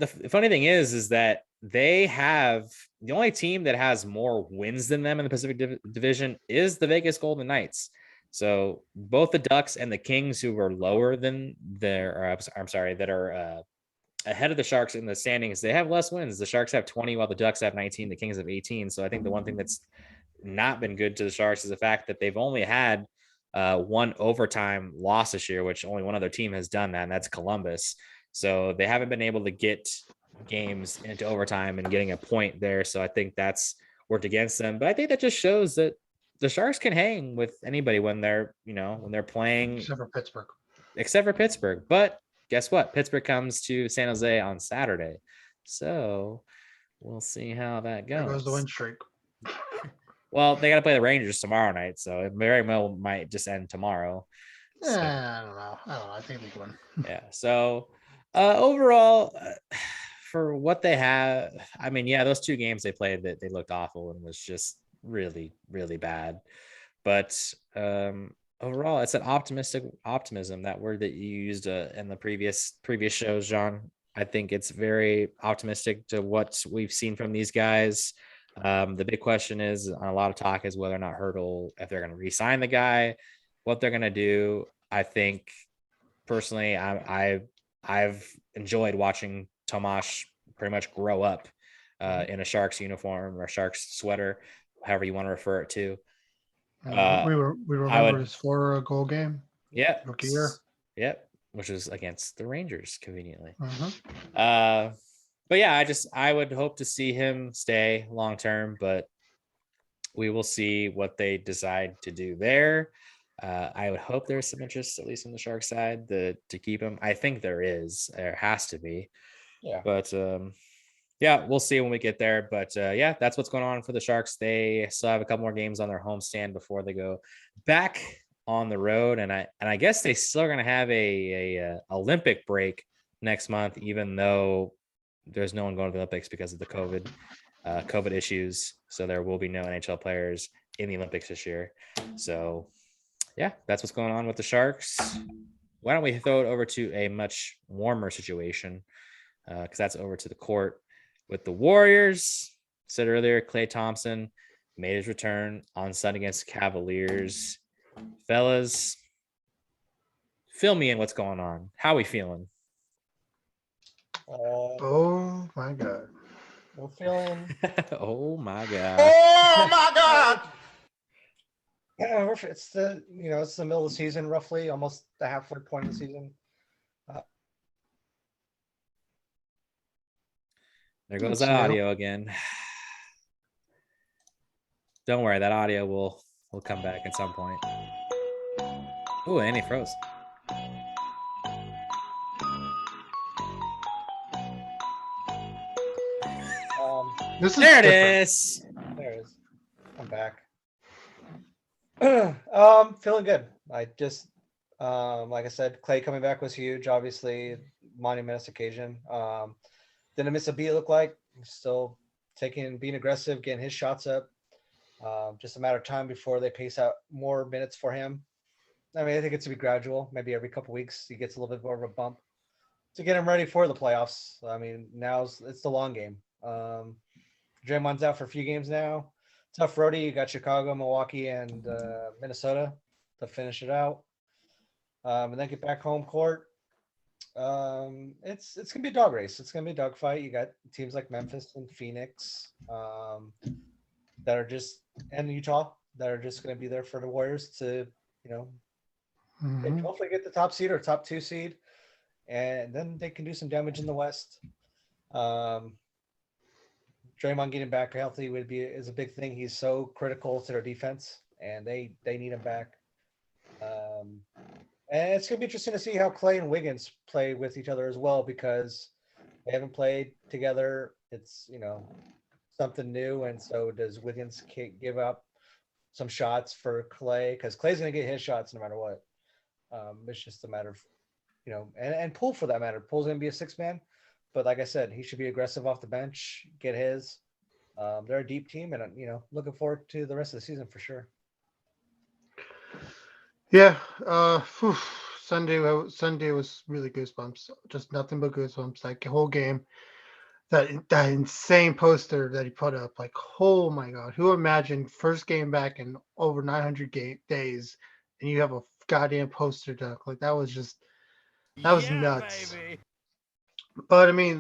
the funny thing is that they have the only team that has more wins than them in the Pacific Division is the Vegas Golden Knights. So both the Ducks and the Kings, who are lower than that are ahead of the Sharks in the standings, they have less wins. The Sharks have 20, while the Ducks have 19. The Kings have 18. So I think the one thing that's not been good to the Sharks is the fact that they've only had 1 overtime loss this year, which only one other team has done that, and that's Columbus. So they haven't been able to get games into overtime and getting a point there. So I think that's worked against them. But I think that just shows that the Sharks can hang with anybody when they're playing, except for Pittsburgh. But guess what? Pittsburgh comes to San Jose on Saturday. So we'll see how that goes. There goes the win streak. Well, they got to play the Rangers tomorrow night, so it very well might just end tomorrow. So, I don't know. I think they win. Yeah. So overall, for what they have, I mean, yeah, those 2 games they played, that they looked awful and was just really, really bad. But overall, it's an optimism, that word that you used in the previous shows, John. I think it's very optimistic to what we've seen from these guys. The big question is, on a lot of talk, is whether or not Hurdle, if they're going to re-sign the guy, what they're going to do. I think personally, I've enjoyed watching Tomas pretty much grow up in a Sharks uniform or Sharks sweater, however you want to refer it to. We remember his 4-goal game. Yeah. Rookie year. Yep. Which was against the Rangers, conveniently. Mm-hmm. But yeah, I would hope to see him stay long term, but we will see what they decide to do there. I would hope there's some interest, at least on the Sharks side, to keep him. I think there has to be. Yeah. But yeah, we'll see when we get there. But yeah, that's what's going on for the Sharks. They still have a couple more games on their homestand before they go back on the road, and I guess they still are going to have a Olympic break next month, even though there's no one going to the Olympics because of the COVID issues. So there will be no NHL players in the Olympics this year. So yeah, that's what's going on with the Sharks. Why don't we throw it over to a much warmer situation? Because that's over to the court with the Warriors. Said earlier, Klay Thompson made his return on Sunday against Cavaliers. Fellas, fill me in what's going on. How are we feeling? Oh my God. We're feeling. Oh my God. Oh my God. Yeah, it's the middle of the season, roughly, almost the halfway point of the season. There goes that audio again. Don't worry, that audio will come back at some point. Oh, and he froze. There it is. There it is. I'm back. Feeling good. I just like I said, Klay coming back was huge. Obviously, monumentous occasion. Didn't miss a beat. Look like still being aggressive, getting his shots up. Just a matter of time before they pace out more minutes for him. I mean, I think it's to be gradual. Maybe every couple weeks he gets a little bit more of a bump to get him ready for the playoffs. I mean, it's the long game. Draymond's out for a few games now. Tough roadie. You got Chicago, Milwaukee, and Minnesota to finish it out, and then get back home court. It's gonna be a dog race. It's gonna be a dog fight. You got teams like Memphis and Phoenix that are and Utah that are just gonna be there for the Warriors to hopefully get the top seed or top 2 seed, and then they can do some damage in the West. Draymond getting back healthy is a big thing. He's so critical to their defense, and they need him back. And it's going to be interesting to see how Clay and Wiggins play with each other as well, because they haven't played together. It's, something new. And so does Wiggins give up some shots for Clay? Because Clay's going to get his shots no matter what. It's just a matter of, and Poole for that matter. Poole's going to be a 6-man. But like I said, he should be aggressive off the bench, get his. They're a deep team, and, looking forward to the rest of the season for sure. Yeah. Sunday was really goosebumps. Just nothing but goosebumps. Like the whole game. That insane poster that he put up. Like, oh my God. Who imagined first game back in over 900 days and you have a goddamn poster dunk? Like, that was nuts. Baby. But I mean,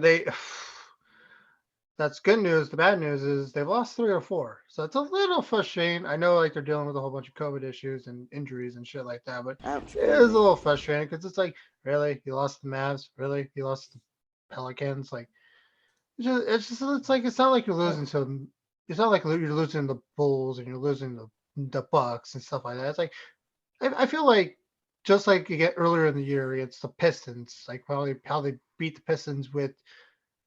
that's good news. The bad news is they've lost 3 or 4. So it's a little frustrating. I know, like, they're dealing with a whole bunch of COVID issues and injuries and shit like that, but it is a little frustrating because it's like, really? You lost the Mavs? Really? You lost the Pelicans? Like, it's not like you're losing to. It's not like you're losing the Bulls and you're losing the Bucks and stuff like that. It's like I feel like just like you get earlier in the year against the Pistons, like how they beat the Pistons with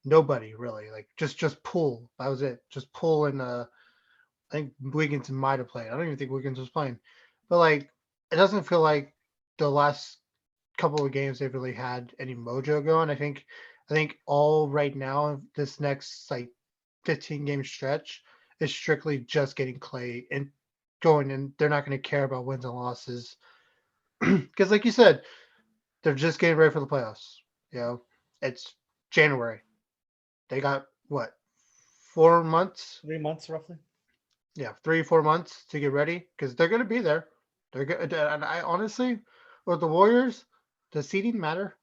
nobody really, like just Poole. That was it. Just Poole and I think Wiggins might have played. I don't even think Wiggins was playing, but like it doesn't feel like the last couple of games they've really had any mojo going. I think all right now this next like 15 game stretch is strictly just getting Clay and going, and they're not going to care about wins and losses because, like you said, they're just getting ready for the playoffs. It's January. They got what 4 months? 3 months roughly. Yeah, 3-4 months to get ready because they're going to be there. They're good, and I honestly, with the Warriors, does seeding matter?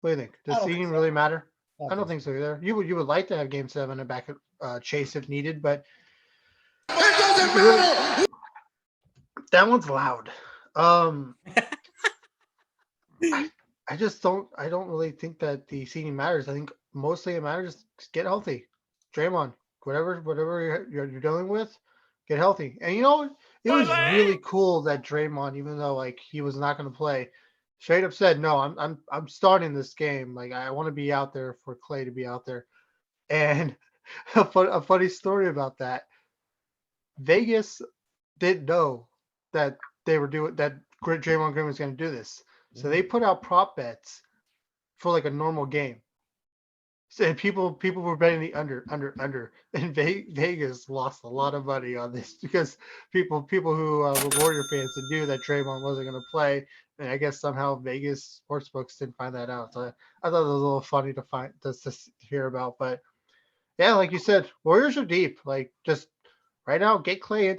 What do you think? Does seeding really matter? I don't think so either. You would like to have Game 7 and back at Chase if needed, but it doesn't matter. That one's loud. I just don't. I don't really think that the seeding matters. I think mostly it matters get healthy. Draymond, whatever you're dealing with, get healthy. And it was really cool that Draymond, even though like he was not going to play, straight up said, "No, I'm starting this game. Like I want to be out there for Clay to be out there." And a funny story about that: Vegas didn't know that they were doing that. Draymond Green was going to do this, so they put out prop bets for like a normal game. So people were betting the under, and Vegas lost a lot of money on this because people who were Warrior fans and knew that Draymond wasn't going to play, and I guess somehow Vegas sportsbooks didn't find that out. So I thought it was a little funny to hear about, but yeah, like you said, Warriors are deep. Like just right now, get Clay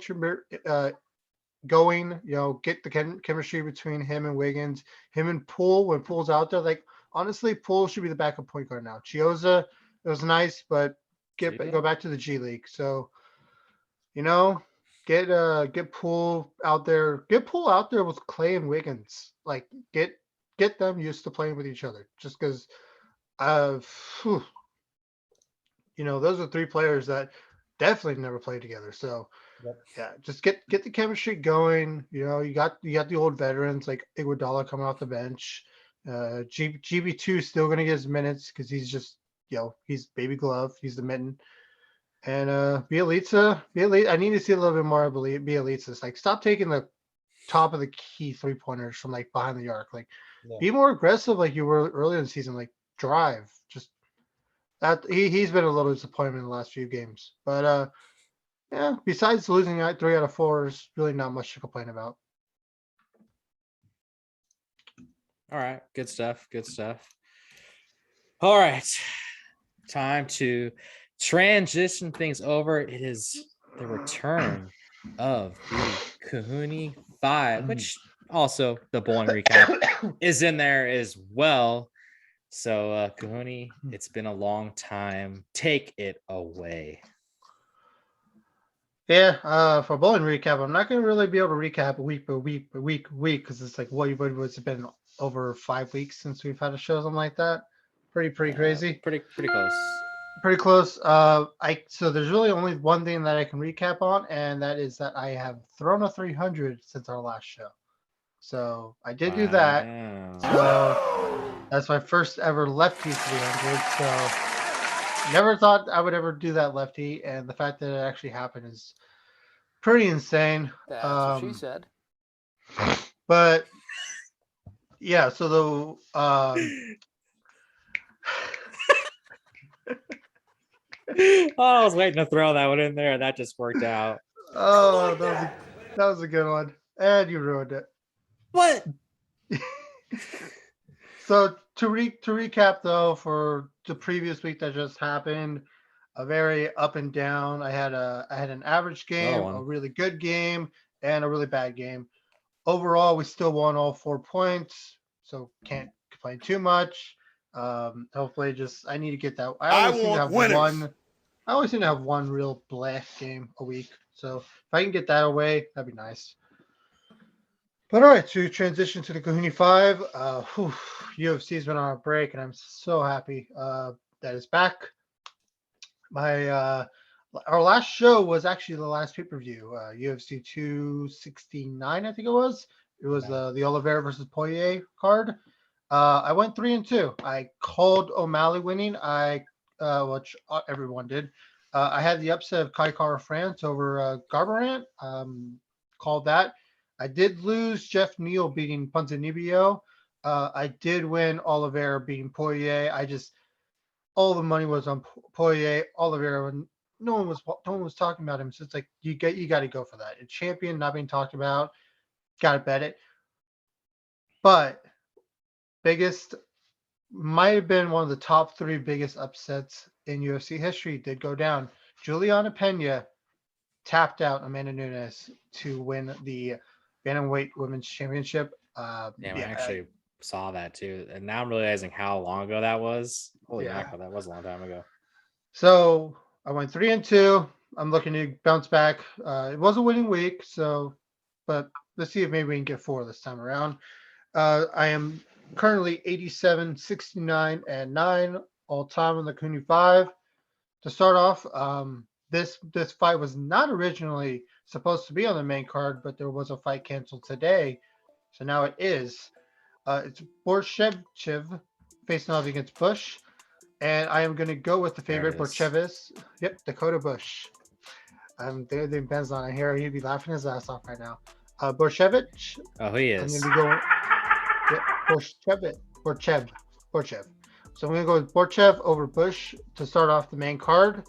going. Get the chemistry between him and Wiggins, him and Poole when Poole's out there. Like honestly, Poole should be the backup point guard now. Chioza, it was nice, but go back to the G League. So, get Poole out there. Get Poole out there with Clay and Wiggins. Like get them used to playing with each other. Just because, those are 3 players that definitely never played together. So. Yep. Yeah, just get the chemistry going. You got the old veterans like Iguodala coming off the bench. GB2 still gonna get his minutes because he's just he's baby glove. He's the mitten. And Bielitsa, I need to see a little bit more of Bielitsa. Like stop taking the top of the key 3-pointers from like behind the arc. Like be more aggressive like you were earlier in the season. Like drive. Just that he's been a little disappointment in the last few games. But yeah, besides losing 3 out of 4, there's really not much to complain about. All right. Good stuff. All right. Time to transition things over. It is the return of the Cohooney 5, which also the bowling recap is in there as well. So, Cohooney, it's been a long time. Take it away. Yeah, for bowling recap, I'm not going to really be able to recap week by week because it's like it's been over 5 weeks since we've had a show, something like that. Pretty crazy. Pretty close. Pretty close. So there's really only one thing that I can recap on, and that is that I have thrown a 300 since our last show. So I did do that. Wow. So that's my first ever lefty 300. So never thought I would ever do that lefty, and the fact that it actually happened is pretty insane. That's what she said. But yeah, so the I was waiting to throw that one in there, and that just worked out. oh, that was a good one, and you ruined it. What? So to recap though, for the previous week that just happened, a very up and down. I had an average game, a really good game, and a really bad game. Overall, we still won all 4 points, so can't complain too much. Hopefully, I need to get that. I always seem to have one real blast game a week. So if I can get that away, that'd be nice. But all right, to transition to the Cohooney 5, UFC's been on a break, and I'm so happy that it's back. Our last show was actually the last pay-per-view, UFC 269, I think it was. It was the Oliveira versus Poirier card. I went 3-2. I called O'Malley winning. Which everyone did. I had the upset of Kai Kara France over Garbrandt. Called that. I did lose Jeff Neal beating Ponzinibbio. I did win Oliveira beating Poirier. All the money was on Poirier. Oliveira, no one was talking about him. So it's like you got to go for that. A champion not being talked about, got to bet it. But might have been one of the top 3 biggest upsets in UFC history. Did go down. Juliana Pena tapped out Amanda Nunes to win the Bantamweight Women's Championship. I actually saw that too, and now I'm realizing how long ago that was. Holy mackerel, that was a long time ago. So I went 3-2. I'm looking to bounce back. It was a winning week, but let's see if maybe we can get 4 this time around. I am currently 87, 69, and 9 all time on the Cohooney 5. To start off, this fight was not originally supposed to be on the main card, but there was a fight canceled today, so now it is. It's Borshevchev facing off against Bush, and I am going to go with the favorite Borshevich. Yep, Dakota Bush. The Ben's on here. He'd be laughing his ass off right now. Borshevich. Oh, he is. I'm going to be going. Yep, Borchev. So I'm going to go with Borchev over Bush to start off the main card.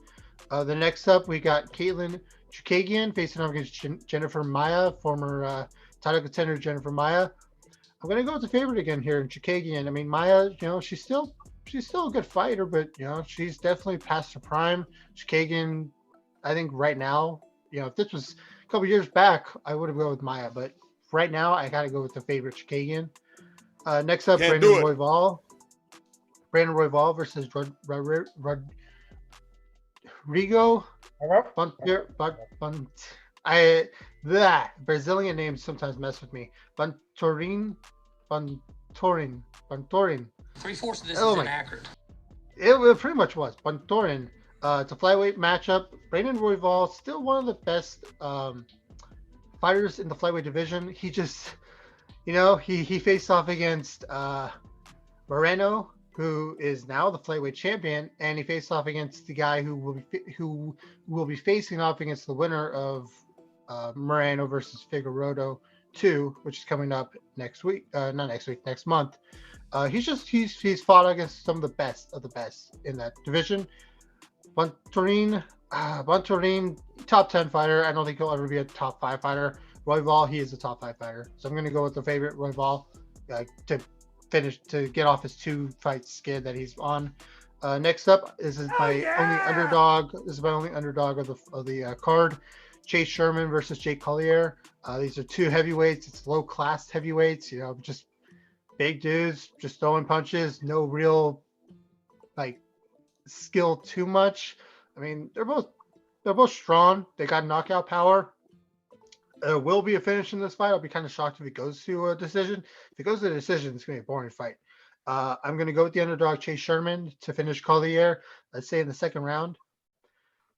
The next up, we got Caitlin Chukagian facing off against Jennifer Maia, former title contender Jennifer Maia. I'm going to go with the favorite again here in Chukagian. I mean, Maia, she's still a good fighter, but she's definitely past her prime. Chukagian, I think right now, if this was a couple years back, I would have gone with Maia, but right now I got to go with the favorite Chukagian. Next up, Brandon Royval. Brandon Royval versus Rodrigo Brazilian names sometimes mess with me. Bantorin. 3/4 of this is inaccurate. It pretty much was. Bantorin. It's a flyweight matchup. Brandon Royval, still one of the best fighters in the flyweight division. He just, he faced off against Moreno, who is now the flyweight champion, and he faced off against the guy who will be facing off against the winner of Moreno versus Figueiredo 2, which is coming up next month. He's fought against some of the best in that division. Bantorin, top 10 fighter. I don't think he'll ever be a top 5 fighter. Royval, he is a top 5 fighter. So I'm going to go with the favorite Royval to get off his 2-fight skid that he's on. Next up, this is my only underdog. This is my only underdog of the card. Chase Sherman versus Jake Collier. These are 2 heavyweights. It's low class heavyweights. Just big dudes, just throwing punches. No real skill too much. I mean, they're both strong. They got knockout power. There will be a finish in this fight. I'll be kind of shocked if it goes to a decision. If it goes to a decision, it's going to be a boring fight. I'm going to go with the underdog Chase Sherman to finish Collier, let's say in the second round.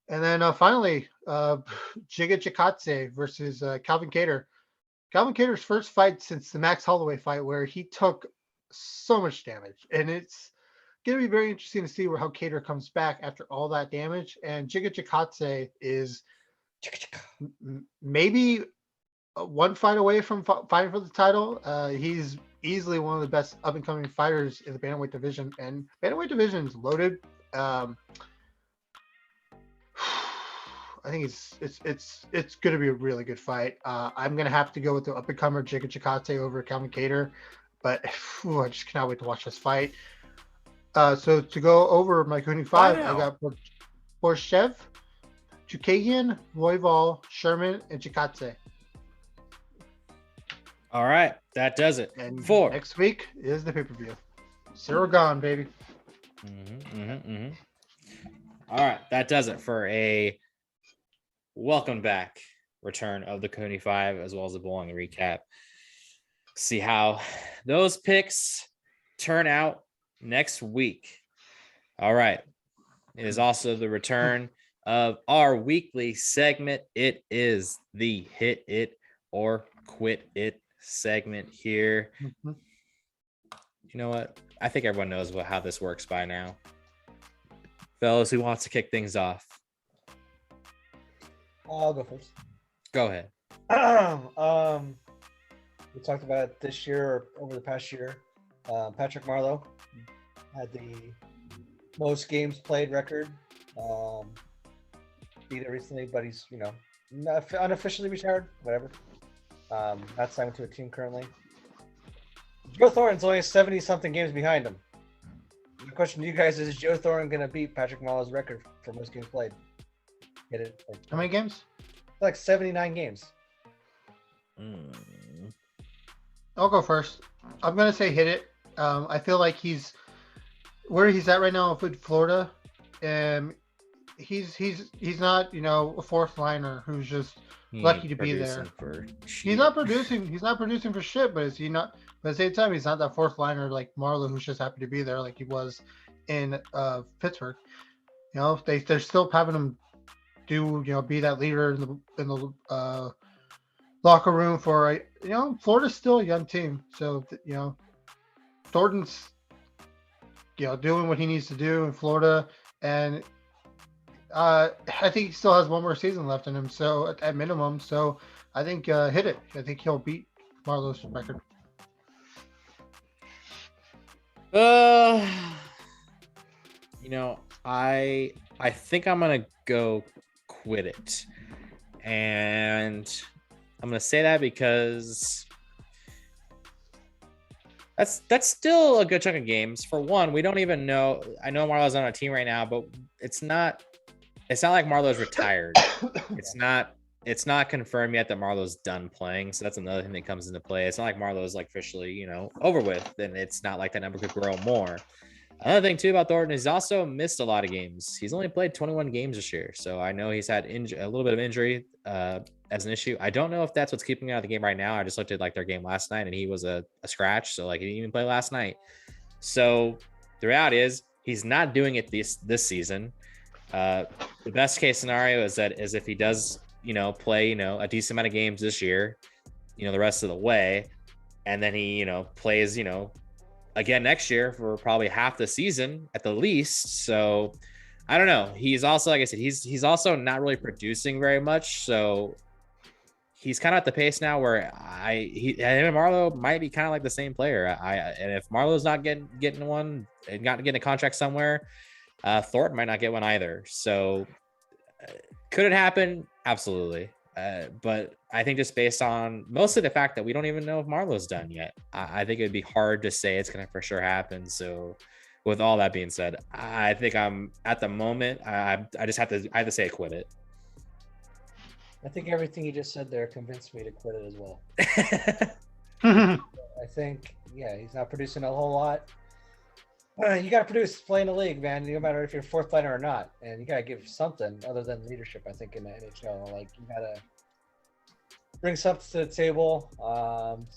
And then finally, Giga Chikadze versus Calvin Kattar. Calvin Kattar's first fight since the Max Holloway fight, where he took so much damage, and it's going to be very interesting to see how Kattar comes back after all that damage. And Giga Chikadze is maybe one fight away from fighting for the title. He's easily one of the best up and coming fighters in the bantamweight division, and bantamweight division is loaded. I think it's going to be a really good fight. I'm going to have to go with the up and comer Giga Chikadze over Calvin Kattar, but I just cannot wait to watch this fight. So to go over my Cohooney 5, I got Borshev, Chukagian, Royval, Sherman, and Chikadze. All right, that does it. And 4. Next week is the pay-per-view. Zero gone, baby. All right, that does it for a welcome back return of the Cohooney 5 as well as the bowling recap. See how those picks turn out next week. All right. It is also the return of our weekly segment. It is the Hit It or Quit It segment here. You know what? I think everyone knows how this works by now. Fellas, who wants to kick things off? I'll go first. Go ahead. We talked about it this year or over the past year. Patrick Marleau had the most games played record. Beat it recently, but he's unofficially retired. Whatever. Not signed to a team currently. Joe Thornton's only 70-something games behind him. The question to you guys is Joe Thornton going to beat Patrick Marleau's record for most games played? Hit it. How many games? Like 79 games. I'll go first. I'm going to say Hit It. I feel like he's where he's at right now with Florida. He's not, a fourth liner who's just lucky to be there. He's not producing for shit, but is he not? But at the same time, he's not that fourth liner like Marleau, who's just happy to be there, like he was in Pittsburgh. They're still having him be that leader in the locker room for Florida's still a young team, so Thornton's doing what he needs to do in Florida, and I think he still has one more season left in him, so at minimum. So I think Hit It. I think he'll beat Marleau's record. I think I'm gonna go Quit It, and I'm gonna say that because that's still a good chunk of games. For one, we don't even know. I know Marleau's on a team right now, but it's not like Marleau's retired. It's not confirmed yet that Marleau's done playing. So that's another thing that comes into play. It's not like Marleau's like officially, over with. Then it's not like that number could grow more. Another thing too about Thornton is he's also missed a lot of games. He's only played 21 games this year. So I know he's had a little bit of injury as an issue. I don't know if that's what's keeping him out of the game right now. I just looked at like their game last night and he was a scratch. So like he didn't even play last night. So the reality is he's not doing it this season. The best case scenario is if he does, play, a decent amount of games this year, the rest of the way, and then he, plays, again next year for probably half the season at the least. So I don't know. He's also, like I said, he's also not really producing very much. So he's kind of at the pace now where him and Marleau might be kind of like the same player. And if Marleau's not getting one and not getting a contract somewhere, Thornton might not get one either. So could it happen? Absolutely. But I think just based on mostly the fact that we don't even know if Marleau's done yet, I think it'd be hard to say it's going to for sure happen. So with all that being said, I think I'm at the moment, I have to say Quit It. I think everything you just said there convinced me to quit it as well. I think, he's not producing a whole lot. You got to produce, play in the league, man. No matter if you're fourth liner or not, and you got to give something other than leadership. I think in the NHL, like you got to bring something to the table. And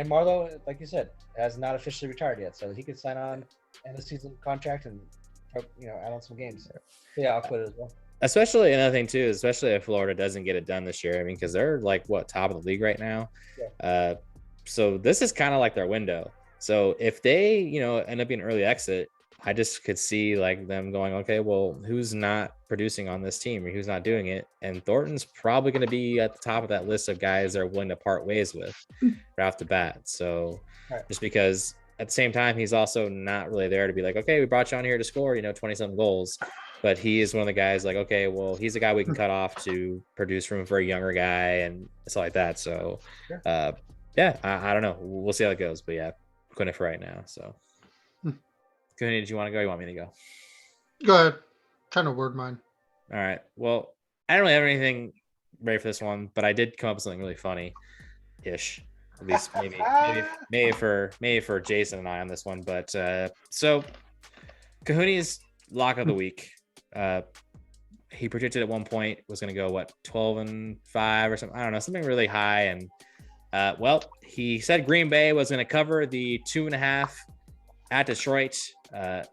Marleau, like you said, has not officially retired yet, so he could sign on end of season contract and add on some games. So, I'll quit it as well. Especially another thing too, especially if Florida doesn't get it done this year. I mean, because they're like top of the league right now. Yeah. So this is kind of like their window. So if they, end up being an early exit, I just could see like them going, okay, well, who's not producing on this team or who's not doing it? And Thornton's probably going to be at the top of that list of guys they're willing to part ways with right off the bat. So just because at the same time, he's also not really there to be like, okay, we brought you on here to score, 20-something goals. But he is one of the guys like, okay, well, he's a guy we can cut off to produce room for a younger guy and stuff like that. So, I don't know. We'll see how it goes. But yeah, Quinn for right now. So, Cohooney, did you want to go? Or you want me to go? Go ahead. I'm trying to word mine. All right. Well, I don't really have anything ready for this one, but I did come up with something really funny-ish. At least maybe for Jason and I on this one. But so Cohooney's lock of the week. He predicted at one point was going to go 12-5 or something. I don't know, something really high. And he said Green Bay was going to cover the 2.5 at Detroit.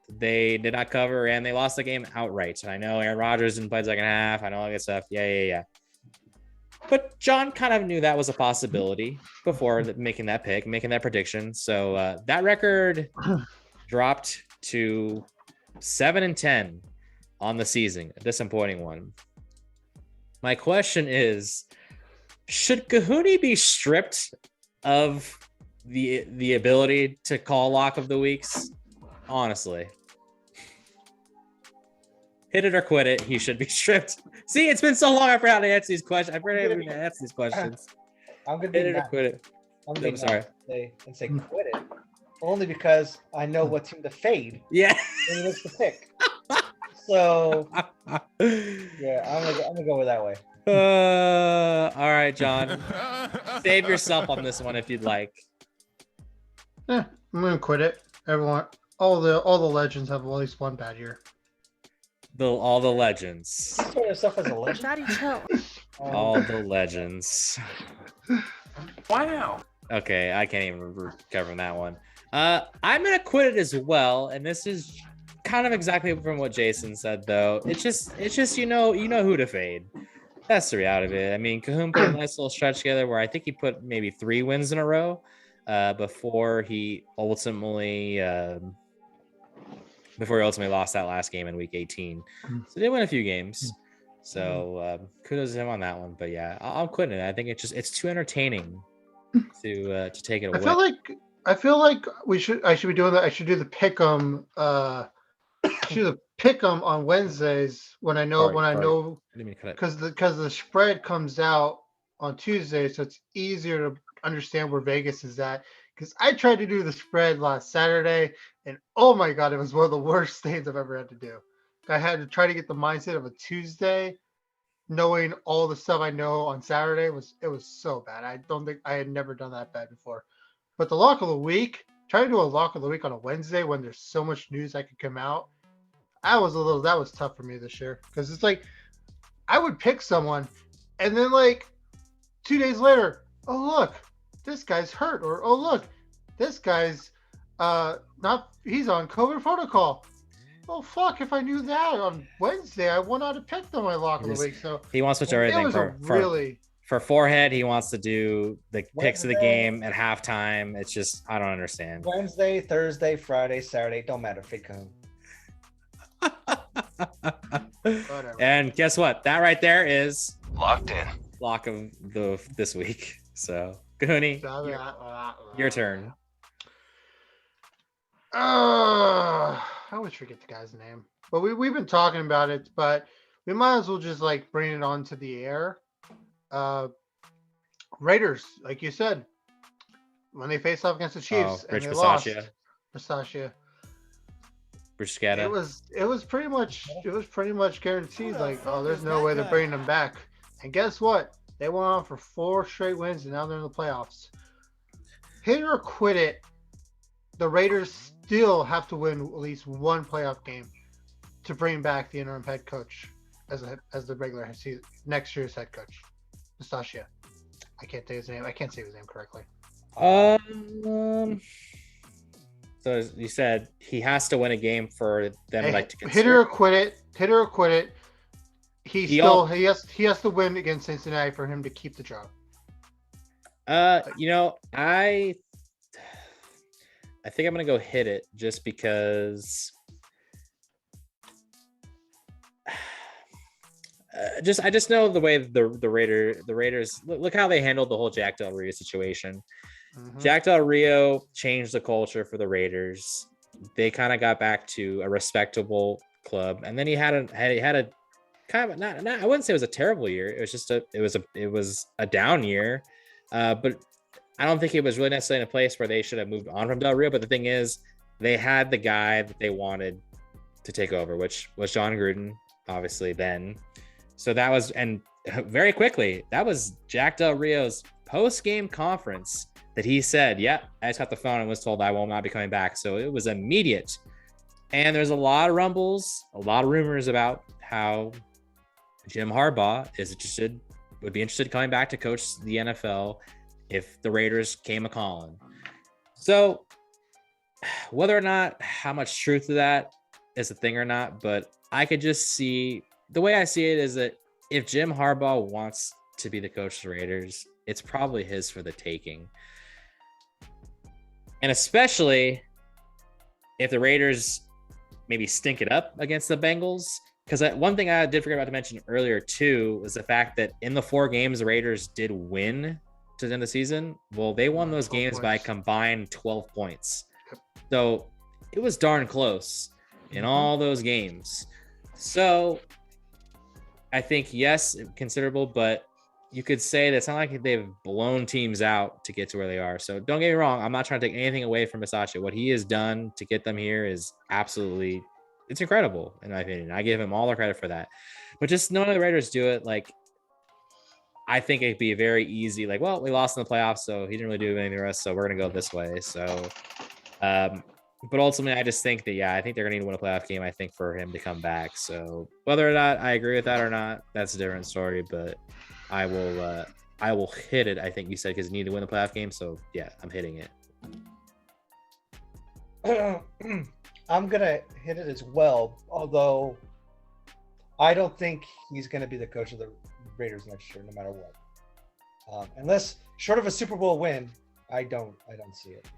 They did not cover and they lost the game outright. And I know Aaron Rodgers didn't play the second half. I know all that stuff. Yeah. But John kind of knew that was a possibility before making that prediction. So that record dropped to 7-10 on the season, a disappointing one. My question is, should Cohooney be stripped of the ability to call lock of the weeks? Honestly, hit it or quit it. He should be stripped. See, it's been so long. I forgot to answer these questions. I'm gonna hit it or quit it. I'm sorry. And say quit it, only because I know what team to fade. Yeah, and what's to pick. So yeah, I'm gonna go with that way. All right, John. Save yourself on this one if you'd like. I'm gonna quit it. Everyone, all the legends have at least one bad year. All the legends. You put yourself as a legend. All the legends. Wow. Okay, I can't even recover from that one. I'm gonna quit it as well, and this is kind of exactly from what Jason said, though. It's just you know who to fade. That's the reality of it. I mean, Cahoon put a nice little stretch together where I think he put maybe 3 wins in a row before he ultimately lost that last game in week 18. So they did win a few games. So kudos to him on that one. But yeah, I'm quitting it. I think it's too entertaining to take it away. I feel like I should be doing that. I should do the pick'em. Pick them on Wednesdays when I know because the spread comes out on Tuesday, so it's easier to understand where Vegas is at. Because I tried to do the spread last Saturday, and oh my god, it was one of the worst things I've ever had to do. I had to try to get the mindset of a Tuesday, knowing all the stuff I know on Saturday it was so bad. I don't think I had never done that bad before. But the lock of the week, trying to do a lock of the week on a Wednesday when there's so much news that could come out. That was tough for me this year because it's like I would pick someone and then like 2 days later, oh look, this guy's hurt, or oh look, this guy's he's on COVID protocol. Oh fuck, if I knew that on Wednesday, I would not have picked on my lock of the week. So he wants to switch everything for forehead. He wants to do the picks of the game at halftime. It's just I don't understand. Wednesday, Thursday, Friday, Saturday, don't matter. Fake home. And guess what? That right there is locked in. Lock of this week. So, Cohooney, your turn. I always forget the guy's name, but we've been talking about it, but we might as well just like bring it onto the air. Raiders, like you said, when they faced off against the Chiefs and they lost. Bisaccia. Bruschetta. It was pretty much guaranteed. Like, oh, there's no way they're bringing them back. And guess what? They went on for 4 straight wins, and now they're in the playoffs. Hit it or quit it. The Raiders still have to win at least one playoff game to bring back the interim head coach as the regular next year's head coach. Bisaccia. I can't say his name. I can't say his name correctly. So you said he has to win a game for them to hit it or quit it. he has to win against Cincinnati for him to keep the job. I think I'm gonna go hit it just because. I just know the way the Raiders look how they handled the whole Jack Del Rio situation. Mm-hmm. Jack Del Rio changed the culture for the Raiders. They kind of got back to a respectable club, and then he had a kind of not I wouldn't say it was a terrible year. It was just it was a down year, but I don't think it was really necessarily in a place where they should have moved on from Del Rio. But the thing is, they had the guy that they wanted to take over, which was John Gruden, obviously then. So that was, and very quickly, that was Jack Del Rio's post-game conference that he said, "Yep, I just got the phone and was told I will not be coming back." So it was immediate. And there's a lot of rumbles, a lot of rumors about how Jim Harbaugh would be interested in coming back to coach the NFL if the Raiders came a-calling. So whether or not how much truth to that is a thing or not, but I could just see, the way I see it is that if Jim Harbaugh wants to be the coach of the Raiders, it's probably his for the taking. And especially if the Raiders maybe stink it up against the Bengals. Because one thing I did forget about to mention earlier, too, was the fact that in the 4 games the Raiders did win to end the season. Well, they won those games points by combined 12 points. So it was darn close in all those games. So I think, yes, considerable, but you could say that it's not like they've blown teams out to get to where they are. So don't get me wrong. I'm not trying to take anything away from Bisaccia. What he has done to get them here is absolutely, it's incredible, in my opinion. I give him all the credit for that. But just knowing the Raiders do it, like, I think it'd be very easy. Like, well, we lost in the playoffs, so he didn't really do anything to us, so we're going to go this way. So, but ultimately, I just think that, I think they're going to need to win a playoff game, I think, for him to come back. So whether or not I agree with that or not, that's a different story. But I will hit it, I think you said, because you need to win the playoff game. So, yeah, I'm hitting it. I'm going to hit it as well, although I don't think he's going to be the coach of the Raiders next year, no matter what. Unless, short of a Super Bowl win, I don't see it.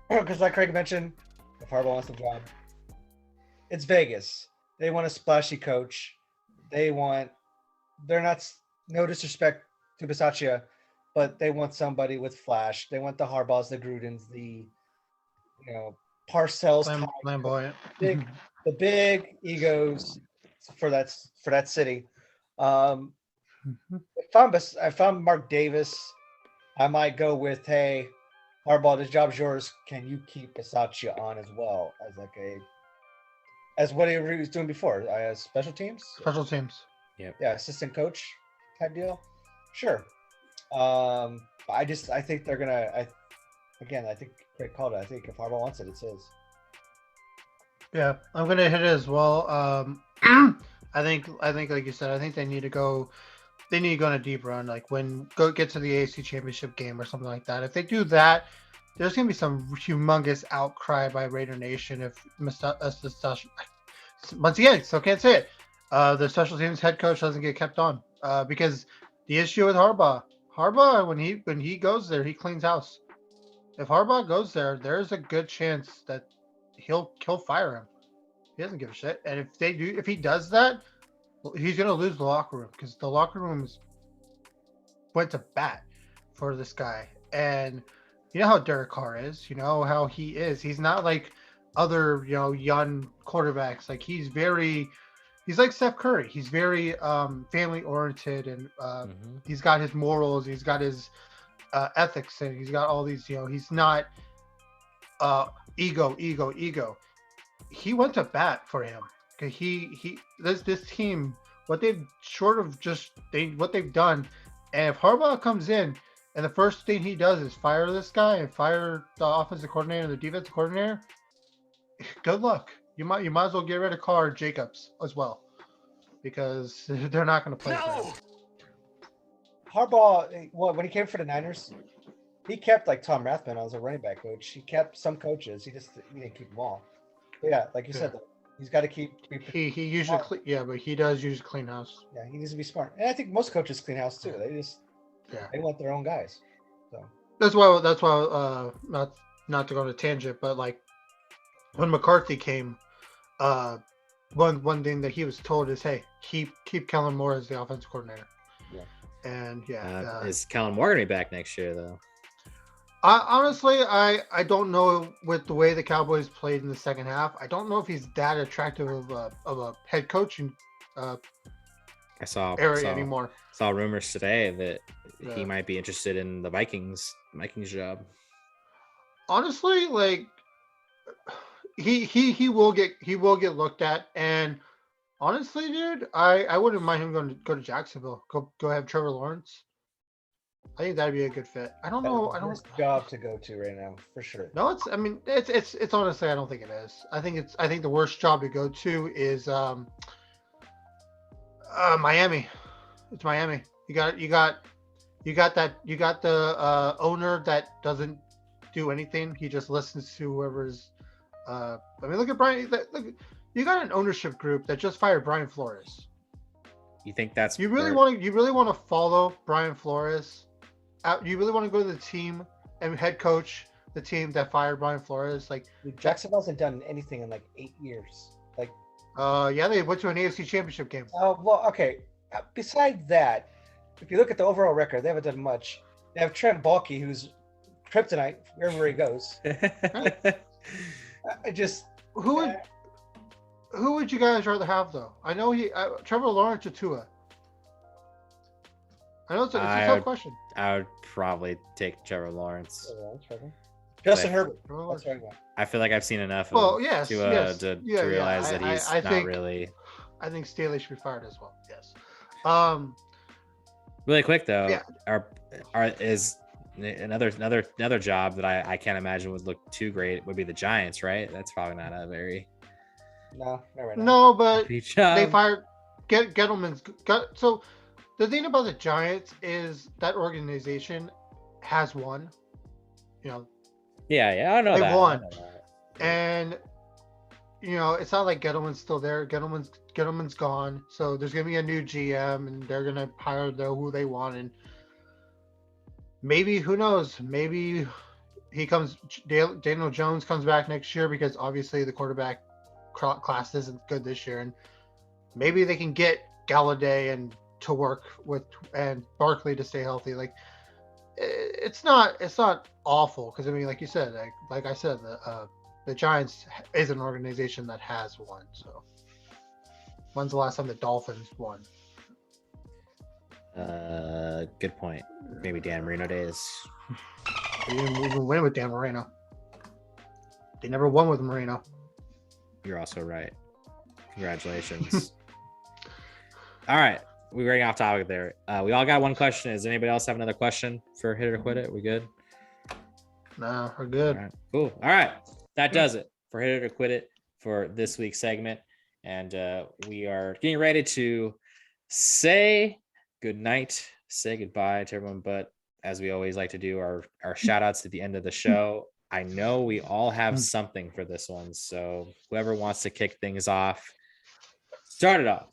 Because like Craig mentioned, if Harbaugh wants the job, it's Vegas. They want a splashy coach. They're not, no disrespect to Bisaccia, but they want somebody with flash. They want the Harbaughs, the Grudens, the, Parcells, flamboyant, the big egos for that city. If I'm Mark Davis, I might go with, hey, Harbaugh, this job's yours. Can you keep Bisaccia on as well as what he was doing before? Special teams. Yeah, assistant coach type deal. Sure. I think they're gonna. I think Craig called it. I think if Harbaugh wants it, it's his. Yeah, I'm gonna hit it as well. I think like you said, I think they need to go. They need to go on a deep run, like get to the AFC Championship game or something like that. If they do that, there's gonna be some humongous outcry by Raider Nation if once again, still can't say it. The special teams head coach doesn't get kept on because the issue with Harbaugh when he goes there, he cleans house. If Harbaugh goes there, there's a good chance that he'll fire him. He doesn't give a shit. And if he does that, he's gonna lose the locker room because the locker room went to bat for this guy. And you know how Derek Carr is. You know how he is. He's not like other young quarterbacks. Like he's like Steph Curry. He's very family oriented, and he's got his morals. He's got his ethics, and he's got all these. He's not ego. He went to bat for him. This team, what they've done, and if Harbaugh comes in and the first thing he does is fire this guy and fire the offensive coordinator and the defensive coordinator, good luck. You might as well get rid of Carr Jacobs as well, because they're not going to play for him. Harbaugh, when he came for the Niners, he kept like Tom Rathman as a running back coach. He kept some coaches. He didn't keep them all. But yeah, like you said, He's got to keep. He usually but he does use clean house. Yeah, he needs to be smart, and I think most coaches clean house too. They want their own guys. So that's why not to go on a tangent, but like when McCarthy came, one thing that he was told is, hey, keep Kellen Moore as the offensive coordinator. Yeah. And is Kellen Moore gonna be back next year though? Honestly, I don't know with the way the Cowboys played in the second half. I don't know if he's that attractive of a head coaching area anymore. Saw rumors today that he might be interested in the Vikings job. Honestly, like he will get looked at, and honestly, dude, I wouldn't mind him going to go to Jacksonville. Go have Trevor Lawrence. I think that'd be a good fit. I don't know. I don't job to go to right now for sure. No, it's honestly, I don't think it is. I think the worst job to go to is Miami. It's Miami. You got the owner that doesn't do anything. He just listens to whoever's. Look at Brian. Look, you got an ownership group that just fired Brian Flores. You think that's you really want to follow Brian Flores? You really want to go to the team and head coach the team that fired Brian Flores? Like Jacksonville hasn't done anything in like 8 years. Like, they went to an AFC Championship game. Oh well, okay. Besides that, if you look at the overall record, they haven't done much. They have Trent Baalke, who's kryptonite wherever he goes. Who would you guys rather have though? I know Trevor Lawrence or Tua. I know it's a tough question. I would probably take Trevor Lawrence. Justin Herbert. I feel like I've seen enough of Tua to realize that he's not really. I think Staley should be fired as well. Yes. Really quick though, is another job that I can't imagine would look too great would be the Giants, right? That's probably not a very. No, not right now. No, but they fired Gettleman's. So the thing about the Giants is that organization has won. Yeah, I know they won, and it's not like Gettleman's still there. Gettleman's gone, so there's gonna be a new GM, and they're gonna hire who they want, and maybe who knows? Maybe Daniel Jones comes back next year because obviously the quarterback class isn't good this year, and maybe they can get Galladay and to work with and Barkley to stay healthy. Like it's not awful because like you said, like I said, the Giants is an organization that has won. So when's the last time the Dolphins won? Good point. Maybe Dan Marino days. They didn't even win with Dan Marino. They never won with Marino. You're also right. Congratulations. All right. We're getting off topic there. We all got one question. Does anybody else have another question for Hit It or Quit It? We good? No, we're good. All right, cool. All right. That does it for Hit It or Quit It for this week's segment. And we are getting ready to say good night, say goodbye to everyone. But as we always like to do, our shout outs at the end of the show. I know we all have something for this one. So whoever wants to kick things off, start it off.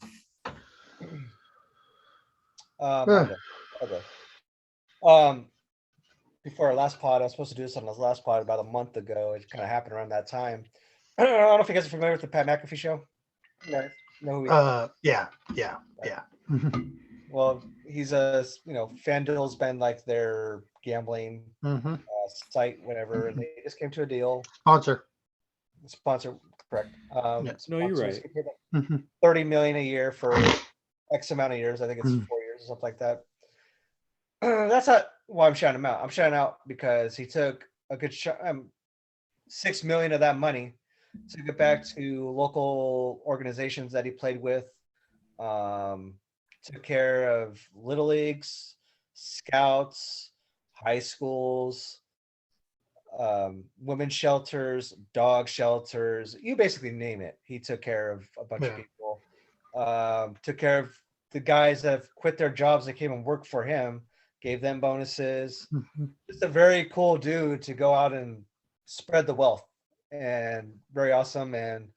Before our last pod, I was supposed to do this on the last pod about a month ago. It kind of happened around that time. I don't know if you guys are familiar with the Pat McAfee show. No, yeah. Well, he's FanDuel's been like their gambling site, whatever. And they just came to a deal. Sponsor, correct? Yes. No, you're right. $30 million a year for X amount of years. I think it's 4 years or something like that. That's not why I'm shouting him out. I'm shouting out because he took a good shot, $6 million of that money to get back to local organizations that he played with. Took care of little leagues, scouts, high schools, women's shelters, dog shelters. You basically name it. He took care of a bunch of people. Took care of the guys that have quit their jobs that came and worked for him, gave them bonuses. Just a very cool dude to go out and spread the wealth, and very awesome. And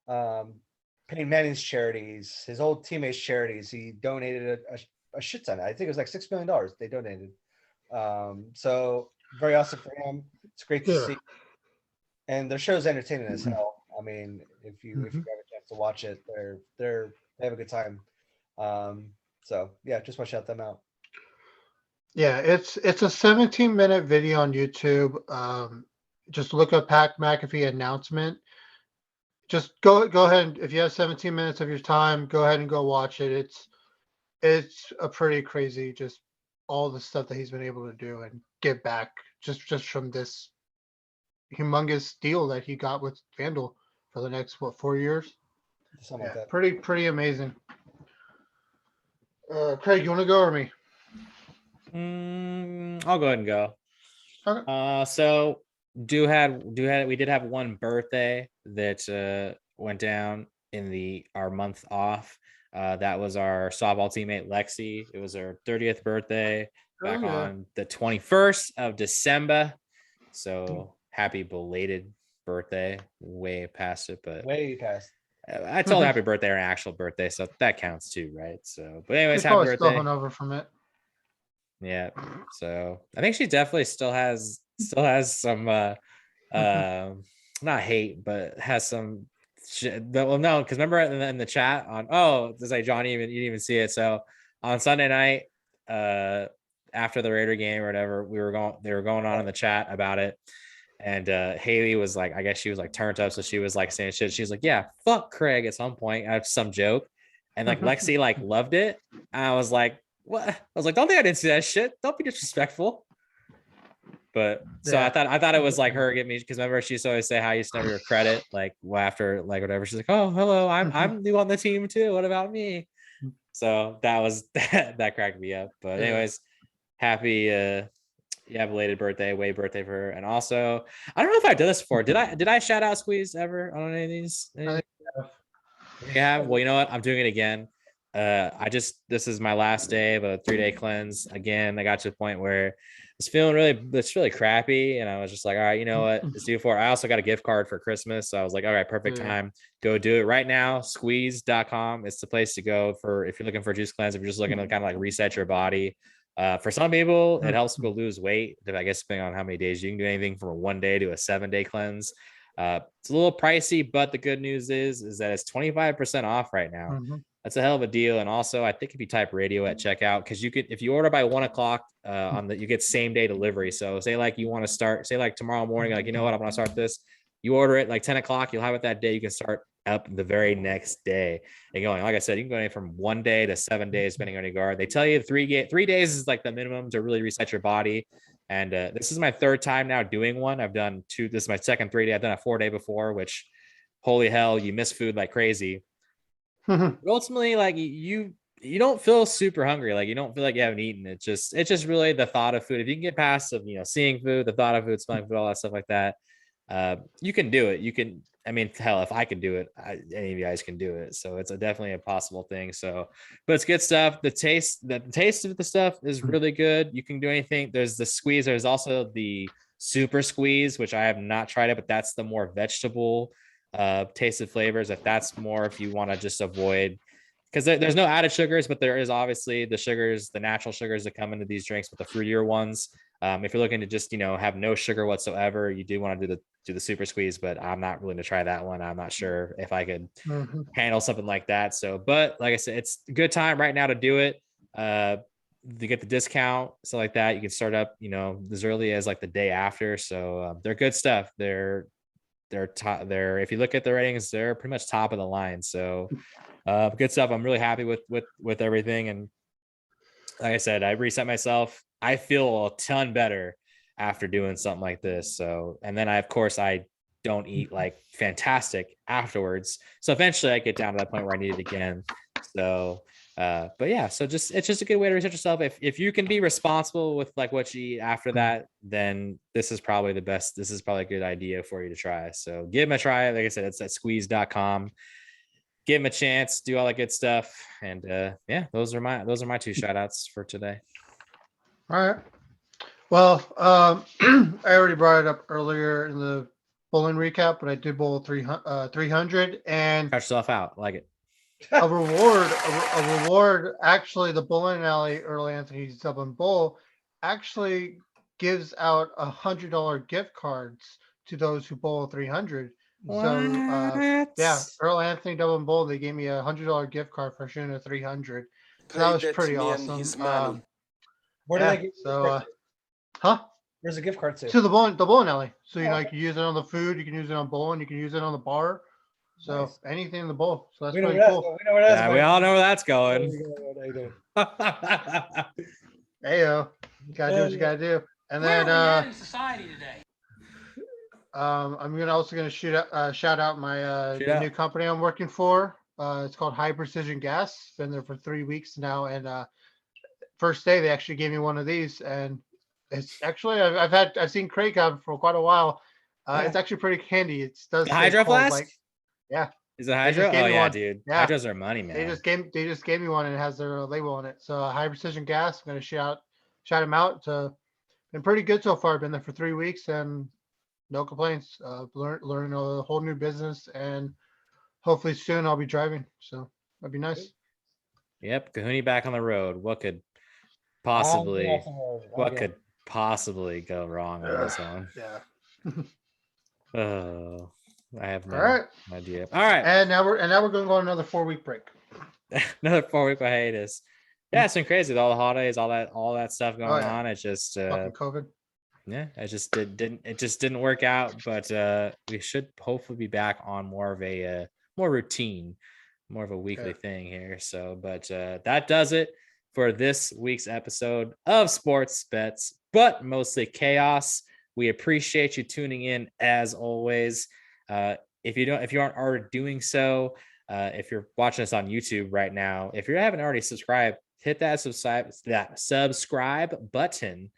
Peyton Manning's charities, his old teammates' charities. He donated a shit ton. I think it was like $6 million they donated. So very awesome for him. It's great to see. And their show's entertaining as hell. I mean, if you have a chance to watch it, they have a good time. So yeah, just want to shout them out. Yeah, it's a 17-minute video on YouTube. Just look up Pat McAfee announcement. Just go ahead, and if you have 17 minutes of your time, go ahead and go watch it. It's a pretty crazy, just all the stuff that he's been able to do and get back just from this humongous deal that he got with FanDuel for the next 4 years. Something like that. Pretty amazing. Craig, you want to go or me? I'll go ahead and go. Okay. So we did have one birthday that went down in our month off. That was our softball teammate Lexi. It was her 30th birthday back on the 21st of December. So happy belated birthday. Way past it, but way past. I told her happy birthday, her actual birthday, so that counts too, right? So, but anyways, She's happy birthday. Still hungover from it. Yeah. So I think she definitely still has some not hate, but has some shit. Well, no, because remember in the chat it's like John, you didn't even see it. So on Sunday night, after the Raider game or whatever, they were going on in the chat about it. And Haley was like, I guess she was like turned up, so she was like saying shit. She's like, yeah, fuck Craig at some point. I have some joke. And like Lexi like loved it. And I was like, what? I was like, don't think I didn't see that shit. Don't be disrespectful. But so I thought it was like her getting me, because remember she used to always say how you used to never your credit, like after like whatever. She's like, oh, hello, I'm new on the team too. What about me? So that was that cracked me up. But anyways, happy belated birthday, way birthday for her. And also, I don't know if I've done this before. Did I shout out Squeeze ever on any of these? Yeah. Well, you know what? I'm doing it again. This is my last day of a 3-day cleanse. Again, I got to the point where it's really crappy. And I was just like, all right, you know what? Let's do it for. I also got a gift card for Christmas. So I was like, all right, perfect time. Go do it right now. Squeeze.com. It's the place to go if you're looking for a juice cleanse, if you're just looking to kind of like reset your body. For some people, it helps people lose weight. I guess depending on how many days you can do anything from a 1 day to a 7-day cleanse. It's a little pricey, but the good news is that it's 25% off right now. That's a hell of a deal. And also, I think if you type radio at checkout, because if you order by 1 o'clock you get same day delivery. So say like you want to start, say like tomorrow morning, like, you know what, I want to start this. You order it like 10 o'clock, you'll have it that day. You can start up the very next day and going. Like I said, you can go from 1 day to 7 days, depending on your guard. They tell you 3 days is like the minimum to really reset your body. And this is my 3rd time now doing one. I've done 2. This is my second 3-day. I've done a 4-day before, which holy hell, you miss food like crazy. But ultimately, like you don't feel super hungry. Like you don't feel like you haven't eaten. It's just really the thought of food. If you can get past of, seeing food, the thought of food, smelling food, all that stuff like that, you can do it. You can, I mean, hell, if I can do it, any of you guys can do it. So it's definitely a possible thing. So, but it's good stuff. The taste of the stuff is really good. You can do anything. There's the squeeze. There's also the super squeeze, which I have not tried it, but that's the more vegetable tasted flavors. If you want to just avoid, because there's no added sugars, but there is obviously the natural sugars that come into these drinks, but the fruitier ones. If you're looking to just have no sugar whatsoever, you do want to do the super squeeze, but I'm not willing to try that one. I'm not sure if I could handle something like that. So, but like I said, it's a good time right now to do it. To get the discount, stuff like that. You can start up, as early as like the day after. So they're good stuff. They're top. If you look at the ratings, they're pretty much top of the line. So good stuff. I'm really happy with everything. And like I said, I reset myself. I feel a ton better after doing something like this. So, and then I don't eat like fantastic afterwards. So eventually I get down to that point where I need it again. So, but yeah, so it's just a good way to reset yourself. If you can be responsible with like what you eat after that, then this is probably the best. This is probably a good idea for you to try. So give them a try. Like I said, it's at squeeze.com. Give them a chance, do all that good stuff. And those are my 2 shout outs for today. All right. Well, I already brought it up earlier in the bowling recap, but I did bowl 300 and Cut yourself out. Like it. a reward. Actually, the bowling alley Earl Anthony's Dublin Bowl actually gives out $100 gift cards to those who bowl 300. So yeah, Earl Anthony Dublin Bowl, they gave me $100 gift card for shooting a 300. So that was pretty awesome. Where do they get huh? Where's the gift card to the bowling alley? So you know, you can use it on the food, you can use it on bowling, you can use it on the bar. So Nice. anything in the bowl. So that's We know pretty where cool. we know where that's Yeah, we all know where that's going. Heyo, you gotta do what you gotta do. And then society today. I'm gonna shout out my the new company I'm working for. It's called High Precision Gas. Been there for 3 weeks now, and first day they actually gave me one of these, and it's actually I've seen Craig have for quite a while. It's actually pretty handy. It does the hydro flask. Like, yeah, is it hydro? Oh yeah, one. dude. Yeah. Hydros are money, man. They just gave me one, and it has their label on it. So High Precision Gas. I'm gonna shout them out. Been pretty good so far. Been there for 3 weeks and no complaints. Learning a whole new business, and hopefully soon I'll be driving. So that'd be nice. Yep, Cohooney back on the road. What could possibly go wrong with this one? Yeah. Oh, I have no idea. All right, and now we're going to go on another 4-week break. Another 4-week hiatus. Yeah, it's been crazy with all the holidays, all that stuff going on. It just fucking COVID. Yeah, it just didn't work out. But we should hopefully be back on more of a more routine, more of a weekly thing here. So, but that does it for this week's episode of Sports Bets, but mostly chaos. We appreciate you tuning in as always. If you aren't already doing so, if you're watching us on YouTube right now, if you haven't already subscribed, hit that subscribe button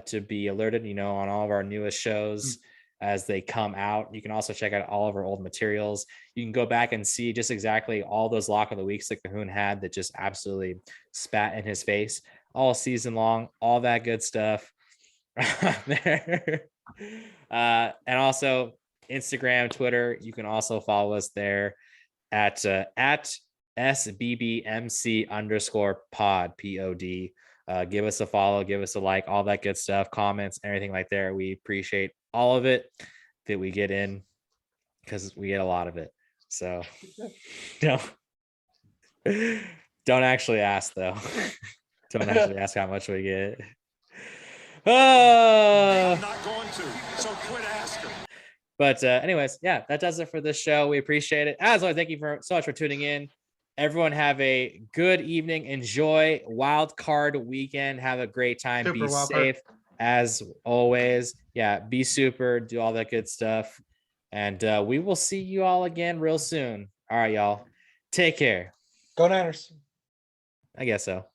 to be alerted, on all of our newest shows as they come out. You can also check out all of our old materials. You can go back and see just exactly all those lock of the weeks that Cahoon had that just absolutely spat in his face all season long, all that good stuff there. And also Instagram, Twitter, you can also follow us there at SBBMC_pod POD. Give us a follow, give us a like, all that good stuff, comments, everything like there. We appreciate all of it that we get in because we get a lot of it. So don't actually ask though. Don't actually ask how much we get. I'm not going to, so quit asking. But anyways, yeah, that does it for this show. We appreciate it. As always, thank you so much for tuning in. Everyone have a good evening. Enjoy wild card weekend. Have a great time. Be safe as always. Yeah, be super. Do all that good stuff. And we will see you all again real soon. All right, y'all. Take care. Go Niners. I guess so.